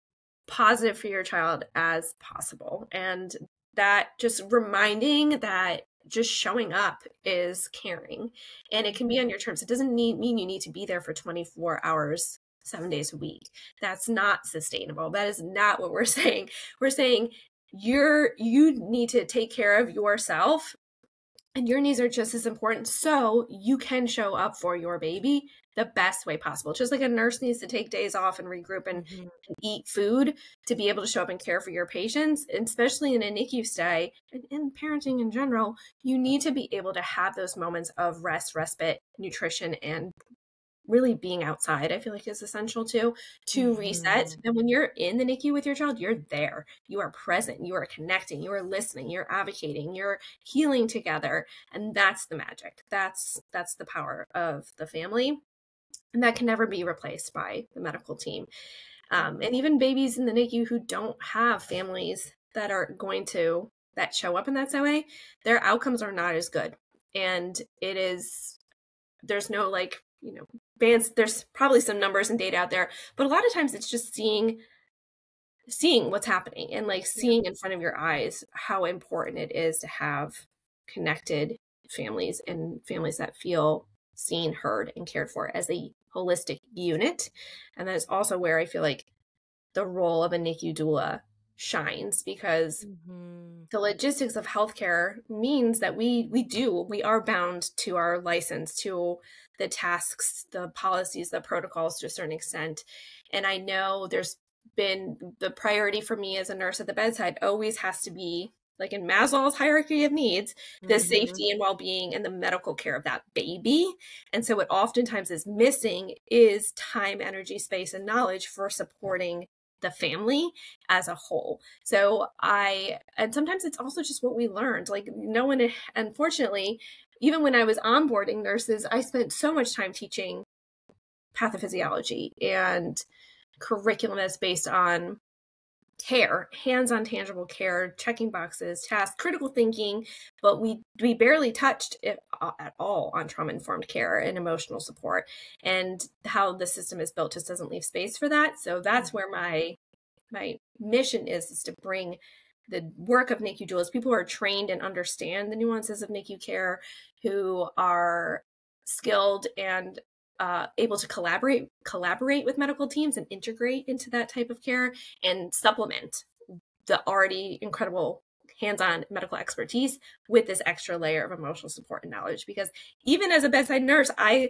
positive for your child as possible. And that just reminding that just showing up is caring, and it can be on your terms. It doesn't mean you need to be there for 24 hours, 7 days a week. That's not sustainable. That is not what we're saying. We're saying you need to take care of yourself, and your needs are just as important, so you can show up for your baby the best way possible. Just like a nurse needs to take days off and regroup and eat food to be able to show up and care for your patients, especially in a NICU stay and in parenting in general, you need to be able to have those moments of rest, respite, nutrition, and really being outside, I feel like is essential too, to reset. And when you're in the NICU with your child, you're there, you are present, you are connecting, you are listening, you're advocating, you're healing together. And that's the magic. That's the power of the family. And that can never be replaced by the medical team. And even babies in the NICU who don't have families that show up in that way, their outcomes are not as good. And there's no bands, there's probably some numbers and data out there, but a lot of times it's just seeing what's happening and seeing in front of your eyes how important it is to have connected families and families that feel seen, heard, and cared for as a holistic unit. And that is also where I feel like the role of a NICU doula shines, because the logistics of healthcare means that we are bound to our license, to the tasks, the policies, the protocols to a certain extent. And I know there's been the priority for me as a nurse at the bedside always has to be, like in Maslow's hierarchy of needs, the safety and well-being and the medical care of that baby. And so what oftentimes is missing is time, energy, space, and knowledge for supporting the family as a whole. So and sometimes it's also just what we learned. Like no one, unfortunately, even when I was onboarding nurses, I spent so much time teaching pathophysiology and curriculum that's based on care, hands-on tangible care, checking boxes, tasks, critical thinking, but we barely touched it at all on trauma-informed care and emotional support, and how the system is built just doesn't leave space for that. So that's where my mission is to bring the work of NICU doulas, people who are trained and understand the nuances of NICU care, who are skilled and able to collaborate with medical teams and integrate into that type of care and supplement the already incredible hands-on medical expertise with this extra layer of emotional support and knowledge. Because even as a bedside nurse, I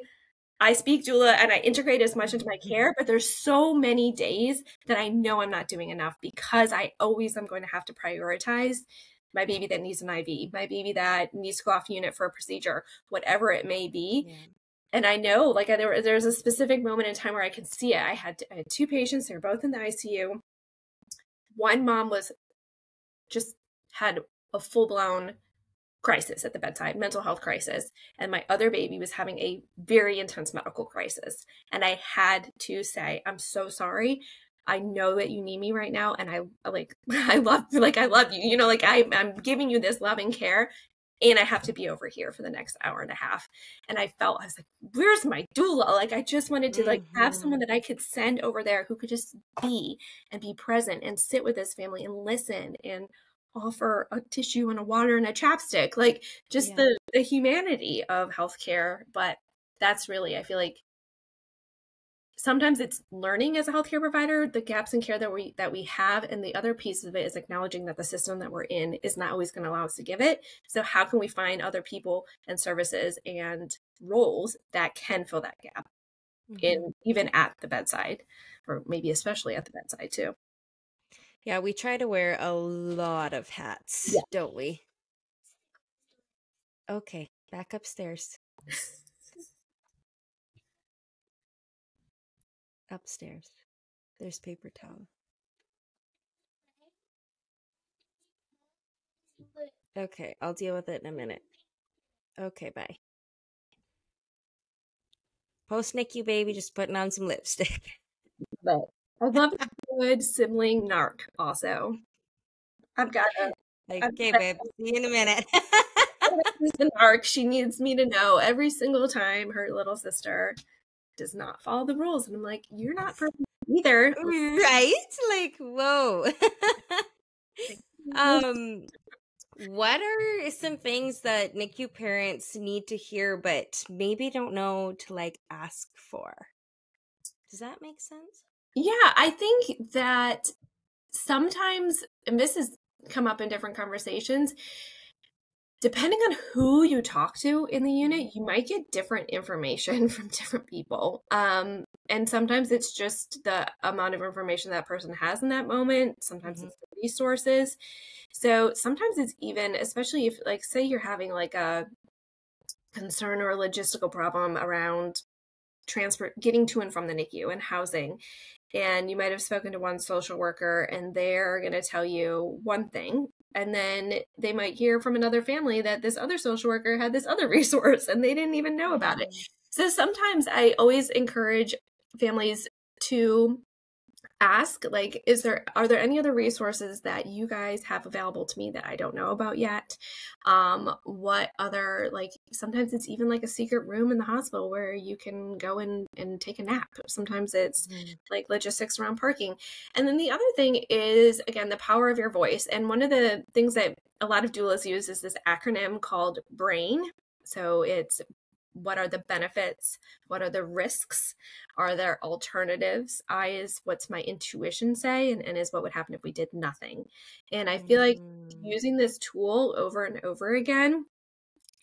speak doula and I integrate as much into my care, but there's so many days that I know I'm not doing enough, because I always am going to have to prioritize my baby that needs an IV, my baby that needs to go off unit for a procedure, whatever it may be. Yeah. And I know, there's a specific moment in time where I can see it. I had 2 patients. They were both in the ICU. One mom had a full-blown crisis at the bedside, mental health crisis. And my other baby was having a very intense medical crisis. And I had to say, I'm so sorry. I know that you need me right now. And I love you, I'm giving you this loving care. And I have to be over here for the next hour and a half. And I was like, where's my doula? I just wanted to have someone that I could send over there who could just be present and sit with this family and listen and offer a tissue and a water and a chapstick, the humanity of healthcare. But that's really, I feel like sometimes it's learning as a healthcare provider, the gaps in care that we have. And the other piece of it is acknowledging that the system that we're in is not always going to allow us to give it. So how can we find other people and services and roles that can fill that gap even at the bedside, or maybe especially at the bedside too? Yeah, we try to wear a lot of hats, don't we? Okay, back upstairs. Upstairs. There's paper towel. Okay, I'll deal with it in a minute. Okay, bye. Post NICU baby, just putting on some lipstick. But I love a good sibling narc also. I've got Okay, babe. See you in a minute. an arc. She needs me to know every single time her little sister does not follow the rules. And I'm like, you're not perfect either. Right? Like, whoa. What are some things that NICU parents need to hear but maybe don't know to like ask for? Does that make sense? Yeah, I think that sometimes, and this has come up in different conversations, depending on who you talk to in the unit, you might get different information from different people. And sometimes it's just the amount of information that person has in that moment. Sometimes it's the resources. So sometimes it's even, especially if, like, say you're having like a concern or a logistical problem around getting to and from the NICU and housing. And you might have spoken to one social worker and they're going to tell you one thing. And then they might hear from another family that this other social worker had this other resource and they didn't even know about it. So sometimes I always encourage families to ask, like, are there any other resources that you guys have available to me that I don't know about yet? What other, like, sometimes it's even like a secret room in the hospital where you can go and take a nap. Sometimes it's like logistics around parking. And then the other thing is, again, the power of your voice. And one of the things that a lot of doulas use is this acronym called BRAIN. So it's, what are the benefits? What are the risks? Are there alternatives? I is, what's my intuition say? And N is, what would happen if we did nothing? And I feel like using this tool over and over again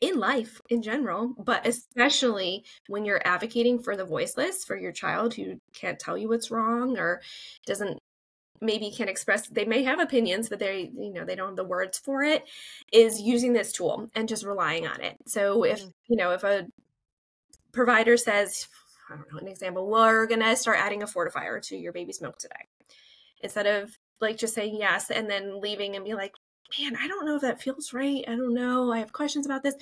in life in general, but especially when you're advocating for the voiceless, for your child who can't tell you what's wrong or maybe can't express, they may have opinions, but they don't have the words for it, is using this tool and just relying on it. So if a provider says, I don't know, an example, we're going to start adding a fortifier to your baby's milk today, instead of like just saying yes and then leaving and be like, man, I don't know if that feels right. I don't know. I have questions about this.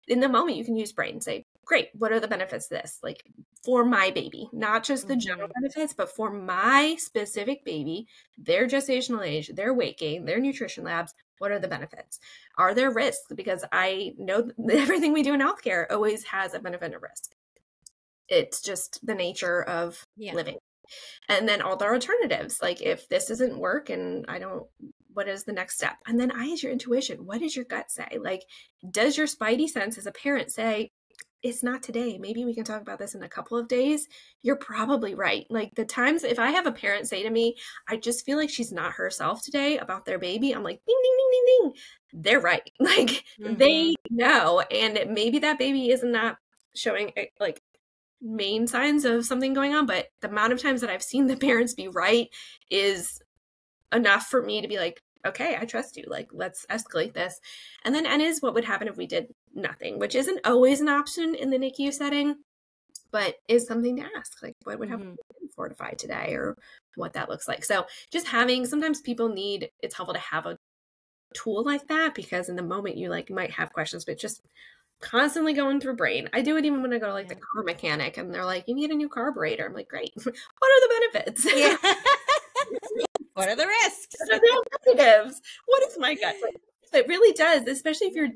In the moment, you can use BRAIN. Say, great, what are the benefits of this? Like, for my baby, not just the general benefits, but for my specific baby, their gestational age, their weight gain, their nutrition labs, what are the benefits? Are there risks? Because I know everything we do in healthcare always has a benefit and a risk. It's just the nature of living. And then all the alternatives, like if this doesn't work and what is the next step? And then I is your intuition. What does your gut say? Like, does your spidey sense as a parent say, it's not today, maybe we can talk about this in a couple of days? You're probably right. Like, the times if I have a parent say to me, I just feel like she's not herself today about their baby, I'm like, ding, ding, ding, ding, ding. They're right. Like, they know. And maybe that baby is not showing like main signs of something going on, but the amount of times that I've seen the parents be right is enough for me to be like, okay, I trust you. Like, let's escalate this. And then N is, what would happen if we did nothing, which isn't always an option in the NICU setting, but is something to ask. Like, what would happen if we didn't fortify today, or what that looks like. So just sometimes people it's helpful to have a tool like that, because in the moment you might have questions, but just constantly going through BRAIN. I do it even when I go to the car mechanic and they're like, you need a new carburetor. I'm like, great. What are the benefits? Yeah. What are the risks? What are the alternatives? What is my gut? It really does, especially if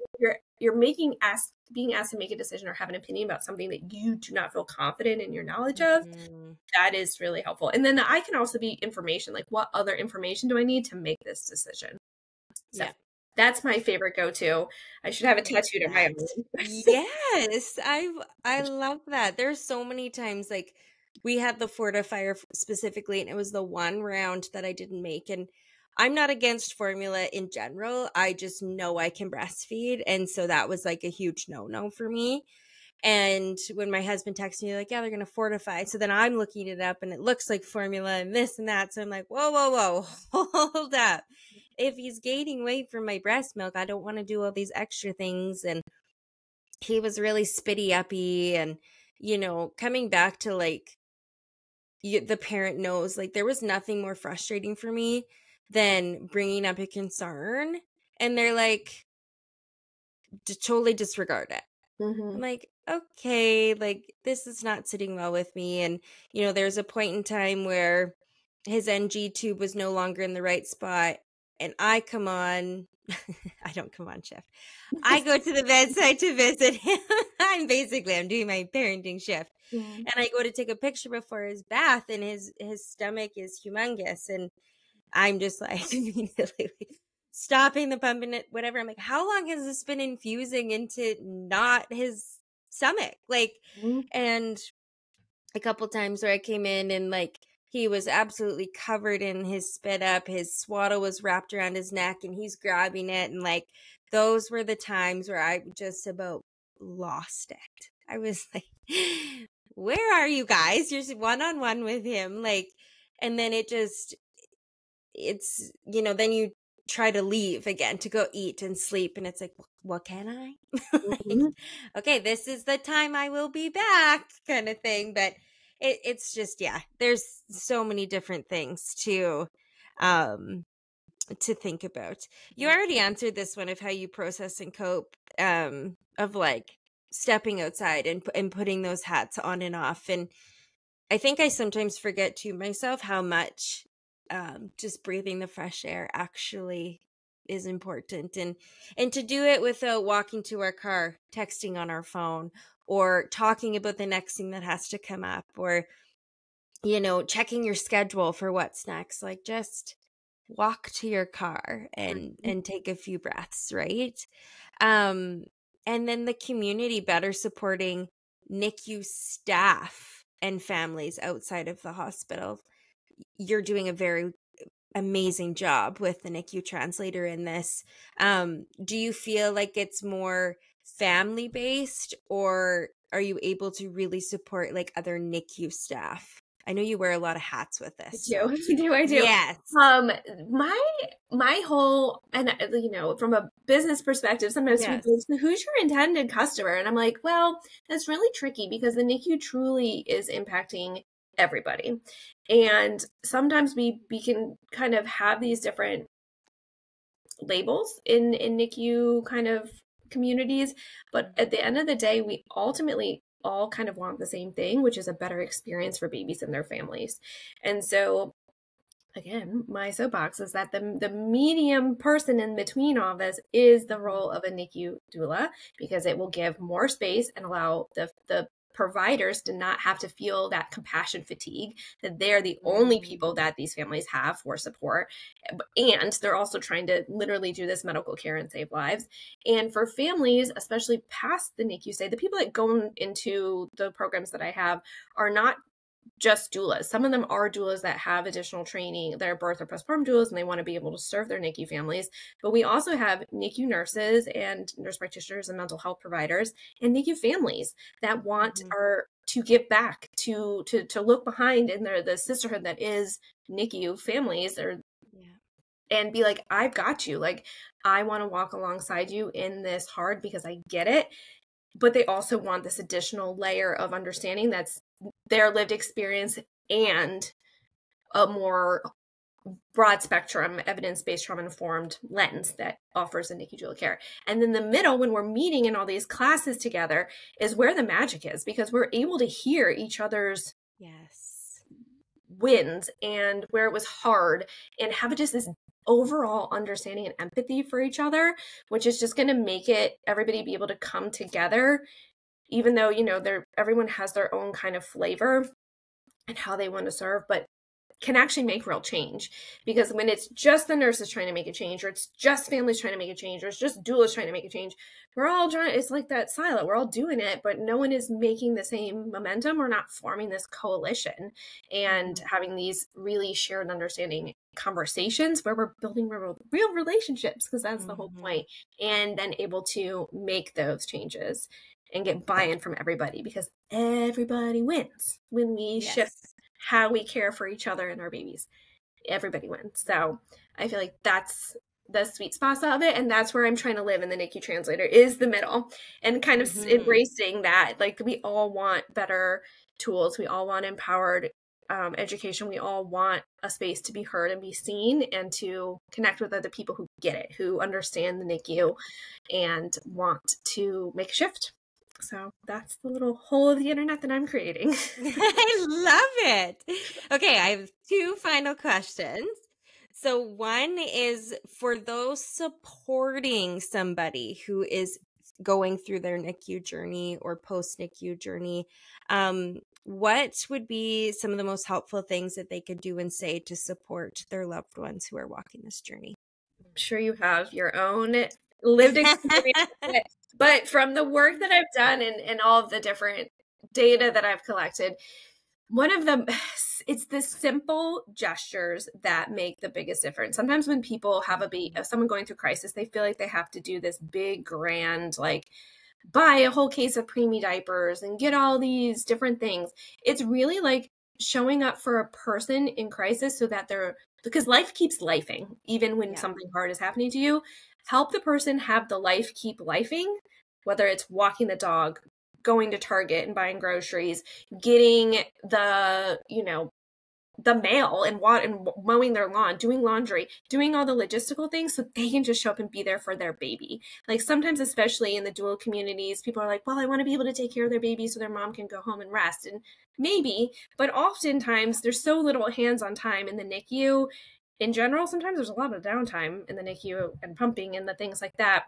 you're being asked to make a decision or have an opinion about something that you do not feel confident in your knowledge of. That is really helpful. And then the I can also be information, like, what other information do I need to make this decision? So that's my favorite go-to. I should have a tattooed on my own. Yes, I love that. There's so many times, like, we had the fortifier specifically, and it was the one round that I didn't make. And I'm not against formula in general. I just know I can breastfeed, and so that was like a huge no-no for me. And when my husband texted me, like, yeah, they're going to fortify. So then I'm looking it up and it looks like formula and this and that. So I'm like, whoa, whoa, whoa, hold up. If he's gaining weight from my breast milk, I don't want to do all these extra things. And he was really spitty uppy. And, coming back to like, the parent knows, like, there was nothing more frustrating for me than bringing up a concern. And they're like, totally disregard it. I'm Mm-hmm. like, okay, like this is not sitting well with me. And, there's a point in time where his NG tube was no longer in the right spot. And I come on, I don't come on shift. I go to the bedside to visit him. I'm doing my parenting shift. Yeah. And I go to take a picture before his bath, and his stomach is humongous. And I'm just like immediately stopping the pump and whatever. I'm like, how long has this been infusing into not his stomach? Like, Mm-hmm. and a couple times where I came in and like he was absolutely covered in his spit up, his swaddle was wrapped around his neck and he's grabbing it. And like, those were the times where I just about lost it. I was like, where are you guys? You're one-on-one with him. Like, and then it's then you try to leave again to go eat and sleep, and it's like, what can I like, Mm-hmm. okay, this is the time I will be back kind of thing. But it's just, yeah, there's so many different things um to think about. You already answered this one of how you process and cope, of like stepping outside and putting those hats on and off. And I think I sometimes forget to myself how much just breathing the fresh air actually is important, and to do it without walking to our car, texting on our phone, or talking about the next thing that has to come up, or checking your schedule for what's next. Like, just walk to your car and take a few breaths, right? um and then the community better supporting NICU staff and families outside of the hospital. You're doing a very amazing job with the NICU translator in this. Do you feel like it's more family based, or are you able to really support like other NICU staff? I know you wear a lot of hats with I this, do. so I do. yes. My whole, and from a business perspective, sometimes Yes. people say, who's your intended customer? And I'm like, well, that's really tricky because the NICU truly is impacting everybody. And sometimes we can kind of have these different labels in NICU kind of communities, but at the end of the day, we ultimately all kind of want the same thing, which is a better experience for babies and their families. And so again, my soapbox is that the medium person in between all this is the role of a NICU doula, because it will give more space and allow the providers to not have to feel that compassion fatigue, that they're the only people that these families have for support. And they're also trying to literally do this medical care and save lives. And for families, especially past the NICU stay, the people that go into the programs that I have are not just doulas. Some of them are doulas that have additional training. They're birth or postpartum doulas, and they want to be able to serve their NICU families. But we also have NICU nurses and nurse practitioners and mental health providers and NICU families that want to give back, to look behind in the sisterhood that is NICU families, and be like, I've got you. Like, I want to walk alongside you in this hard because I get it. But they also want this additional layer of understanding that's their lived experience and a more broad spectrum, evidence-based, trauma-informed lens that offers a NICU doula care. And then the middle, when we're meeting in all these classes together, is where the magic is, because we're able to hear each other's wins and where it was hard, and have just this overall understanding and empathy for each other, which is just going to make it everybody be able to come together, even though everyone has their own kind of flavor and how they want to serve, but can actually make real change. Because when it's just the nurses trying to make a change, or it's just families trying to make a change, or it's just doulas trying to make a change, we're all trying, it's like that silo, we're all doing it, but no one is making the same momentum. We're not forming this coalition and having these really shared understanding conversations where we're building real relationships, because that's the whole point, and then able to make those changes and get buy-in from everybody, because everybody wins when we shift how we care for each other and our babies. Everybody wins. So I feel like that's the sweet spot of it, and that's where I'm trying to live in the NICU translator, is the middle, and kind of embracing that. Like, we all want better tools, we all want empowered education. We all want a space to be heard and be seen and to connect with other people who get it, who understand the NICU and want to make a shift. So that's the little hole of the internet that I'm creating. I love it. Okay, I have two final questions. So one is for those supporting somebody who is going through their NICU journey or post NICU journey, what would be some of the most helpful things that they could do and say to support their loved ones who are walking this journey? I'm sure you have your own lived experience, but from the work that I've done and all of the different data that I've collected, one of them, it's the simple gestures that make the biggest difference. Sometimes when people have someone going through crisis, they feel like they have to do this big, grand, like buy a whole case of preemie diapers and get all these different things. It's really like showing up for a person in crisis so that because life keeps lifing, even when something hard is happening to you. Help the person have the life keep lifing, whether it's walking the dog, going to Target and buying groceries, getting the mail and mowing their lawn, doing laundry, doing all the logistical things so they can just show up and be there for their baby. Like sometimes, especially in the doula communities, people are like, well, I want to be able to take care of their baby so their mom can go home and rest. And maybe, but oftentimes there's so little hands-on time in the NICU. In general, sometimes there's a lot of downtime in the NICU and pumping and the things like that.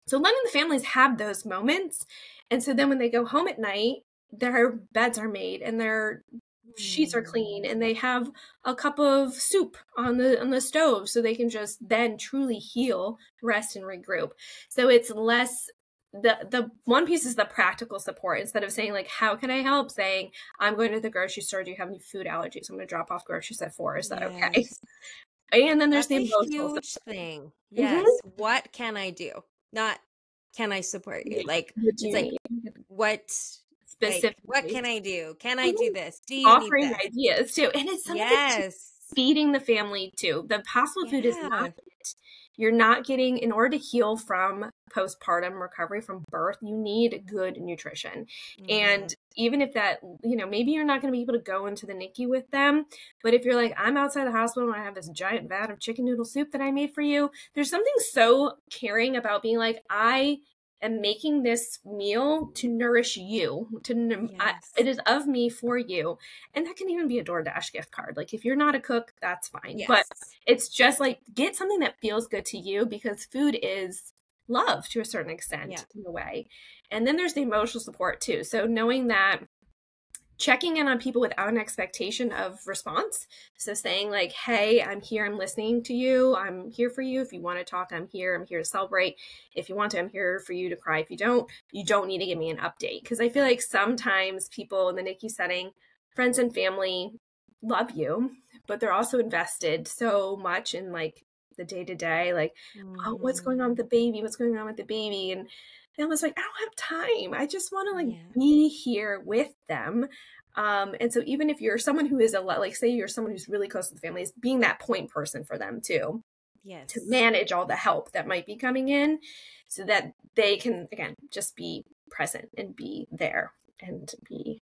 So letting the families have those moments. And so then when they go home at night, their beds are made and their sheets are clean and they have a cup of soup on the stove so they can just then truly heal, rest, and regroup. So it's less the one piece is the practical support. Instead of saying like, how can I help? Saying, I'm going to the grocery store. Do you have any food allergies? I'm going to drop off groceries at 4. Is that okay? And then there's That's the a emotional huge support. thing. Yes. What can I do? Not can I support you? Like What it's do you like need? what Specifically. what can I do? Can I do this? Do you Offering need this? ideas too. And it's something feeding the family too. The hospital food is not it. You're not getting, in order to heal from postpartum recovery from birth, you need good nutrition. And even if that, maybe you're not going to be able to go into the NICU with them, but if you're like, I'm outside the hospital and I have this giant vat of chicken noodle soup that I made for you, there's something so caring about being like, I am making this meal to nourish you. It is of me for you. And that can even be a DoorDash gift card. Like if you're not a cook, that's fine. Yes. But it's just like, get something that feels good to you, because food is love to a certain extent in a way. And then there's the emotional support too. So knowing that, checking in on people without an expectation of response. So saying like, hey, I'm here, I'm listening to you, I'm here for you. If you want to talk, I'm here to celebrate. If you want to, I'm here for you to cry. If you don't need to give me an update. Because I feel like sometimes people in the NICU setting, friends and family love you, but they're also invested so much in like the day-to-day, like, oh, what's going on with the baby? What's going on with the baby? And I was like, I don't have time. I just want to like be here with them. And so even if you're someone who is say you're someone who's really close to the family, is being that point person for them too. Yes. To manage all the help that might be coming in so that they can, again, just be present and be there and be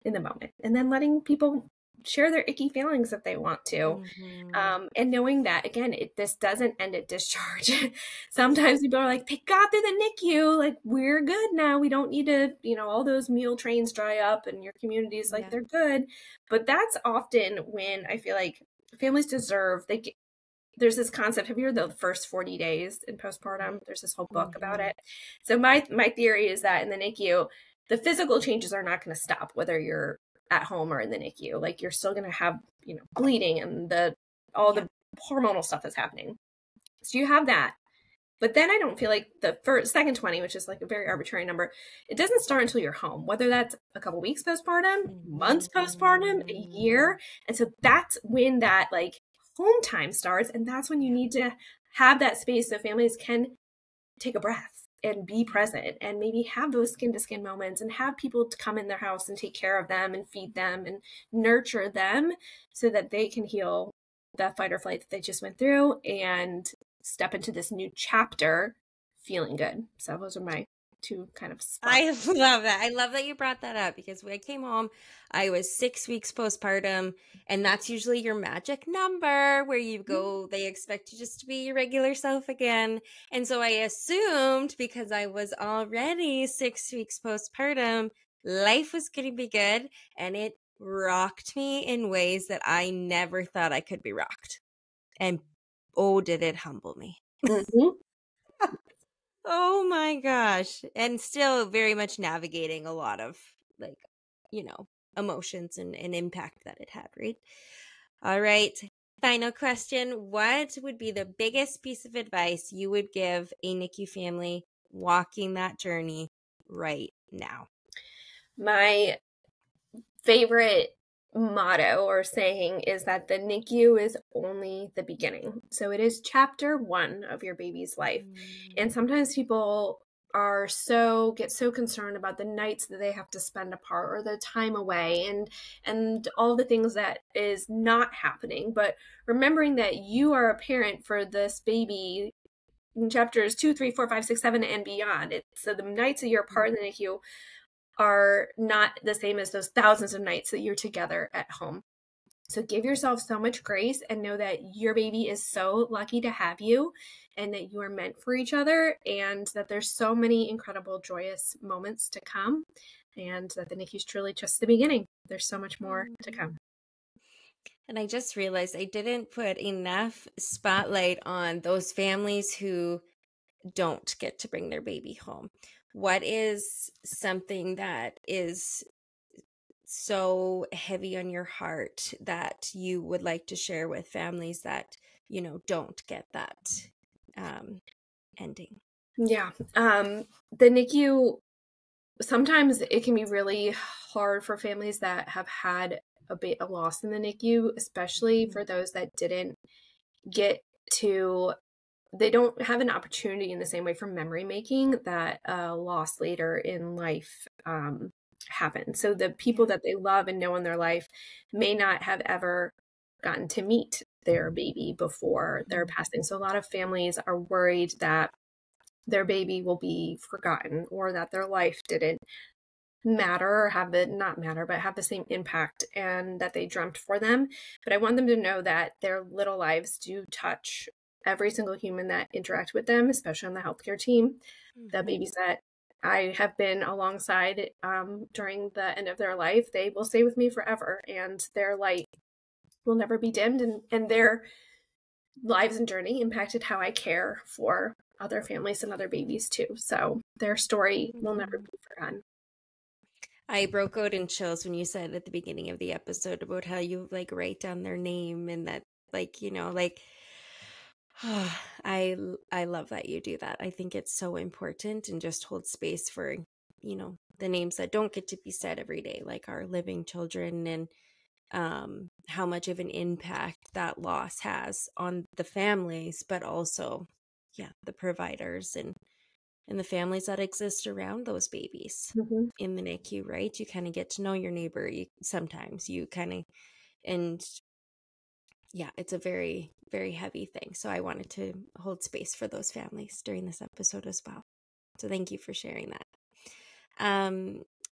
in the moment. And then letting people share their icky feelings if they want to. And knowing that, again, this doesn't end at discharge. Sometimes people are like, they got through the NICU, like, we're good now. We don't need to, all those meal trains dry up and your community is like, they're good. But that's often when I feel like families deserve, there's this concept. Have you heard the first 40 days in postpartum? There's this whole book about it. So my theory is that in the NICU, the physical changes are not going to stop, whether you're at home or in the NICU. Like you're still going to have, bleeding and all the hormonal stuff that's happening. So you have that. But then I don't feel like the second 20, which is like a very arbitrary number, it doesn't start until you're home, whether that's a couple weeks postpartum, months postpartum, a year. And so that's when that like home time starts. And that's when you need to have that space so families can take a breath and be present and maybe have those skin to skin moments and have people to come in their house and take care of them and feed them and nurture them so that they can heal that fight or flight that they just went through and step into this new chapter feeling good. So those are my to kind of spot. I love that. I love that you brought that up, because when I came home, I was 6 weeks postpartum, and that's usually your magic number where you go, they expect you just to be your regular self again. And so I assumed, because I was already 6 weeks postpartum, life was going to be good, and it rocked me in ways that I never thought I could be rocked. And oh, did it humble me. Mm-hmm. Oh my gosh. And still very much navigating a lot of, like, emotions and impact that it had, right? All right. Final question. What would be the biggest piece of advice you would give a NICU family walking that journey right now? My favorite motto or saying is that the NICU is only the beginning. So it is chapter 1 of your baby's life. And sometimes people get so concerned about the nights that they have to spend apart or the time away and all the things that is not happening. But remembering that you are a parent for this baby in chapters 2, 3, 4, 5, 6, 7, and beyond. So the nights that you're apart in the NICU are not the same as those thousands of nights that you're together at home. So give yourself so much grace and know that your baby is so lucky to have you and that you are meant for each other, and that there's so many incredible, joyous moments to come, and that the NICU is truly just the beginning. There's so much more to come. And I just realized I didn't put enough spotlight on those families who don't get to bring their baby home. What is something that is so heavy on your heart that you would like to share with families that, don't get that ending? Yeah. The NICU, sometimes it can be really hard for families that have had a bit of loss in the NICU, especially for those that didn't get to, they don't have an opportunity in the same way for memory making that loss later in life happens. So the people that they love and know in their life may not have ever gotten to meet their baby before their passing. So a lot of families are worried that their baby will be forgotten, or that their life didn't matter, or have the same impact and that they dreamt for them. But I want them to know that their little lives do touch every single human that interact with them, especially on the healthcare team. The babies that I have been alongside during the end of their life, they will stay with me forever, and their light will never be dimmed, and their lives and journey impacted how I care for other families and other babies too. So their story will never be forgotten. I broke out in chills when you said at the beginning of the episode about how you write down their name, and that I love that you do that. I think it's so important, and just hold space for, the names that don't get to be said every day, like our living children, and how much of an impact that loss has on the families, but also, the providers and the families that exist around those babies in the NICU, right? You kind of get to know your neighbor. It's a very, very heavy thing. So I wanted to hold space for those families during this episode as well. So thank you for sharing that.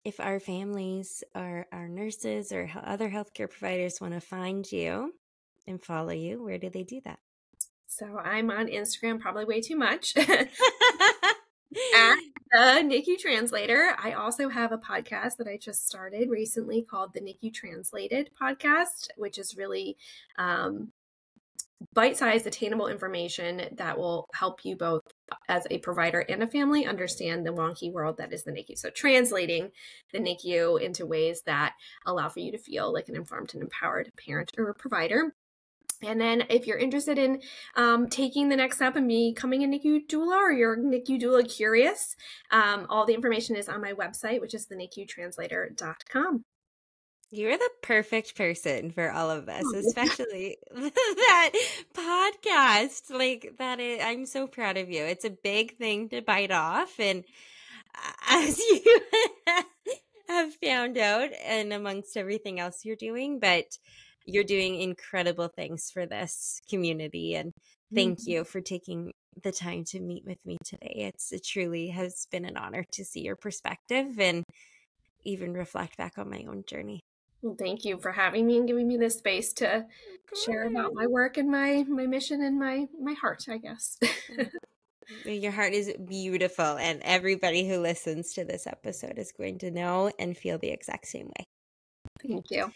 If our families or our nurses or other healthcare providers want to find you and follow you, where do they do that? So I'm on Instagram probably way too much. At the NICU Translator. I also have a podcast that I just started recently called the NICU Translated podcast, which is really bite-sized, attainable information that will help you both as a provider and a family understand the wonky world that is the NICU. So translating the NICU into ways that allow for you to feel like an informed and empowered parent or provider. And then if you're interested in taking the next step and becoming a NICU doula, or you're NICU doula curious, all the information is on my website, which is thenicutranslator.com. You're the perfect person for all of this, especially that podcast. I'm so proud of you. It's a big thing to bite off. And as you have found out, and amongst everything else you're doing, but you're doing incredible things for this community. And thank you for taking the time to meet with me today. It truly has been an honor to see your perspective and even reflect back on my own journey. Well, thank you for having me and giving me this space to share about my work and my mission and my heart, I guess. Your heart is beautiful, and everybody who listens to this episode is going to know and feel the exact same way. Thank you.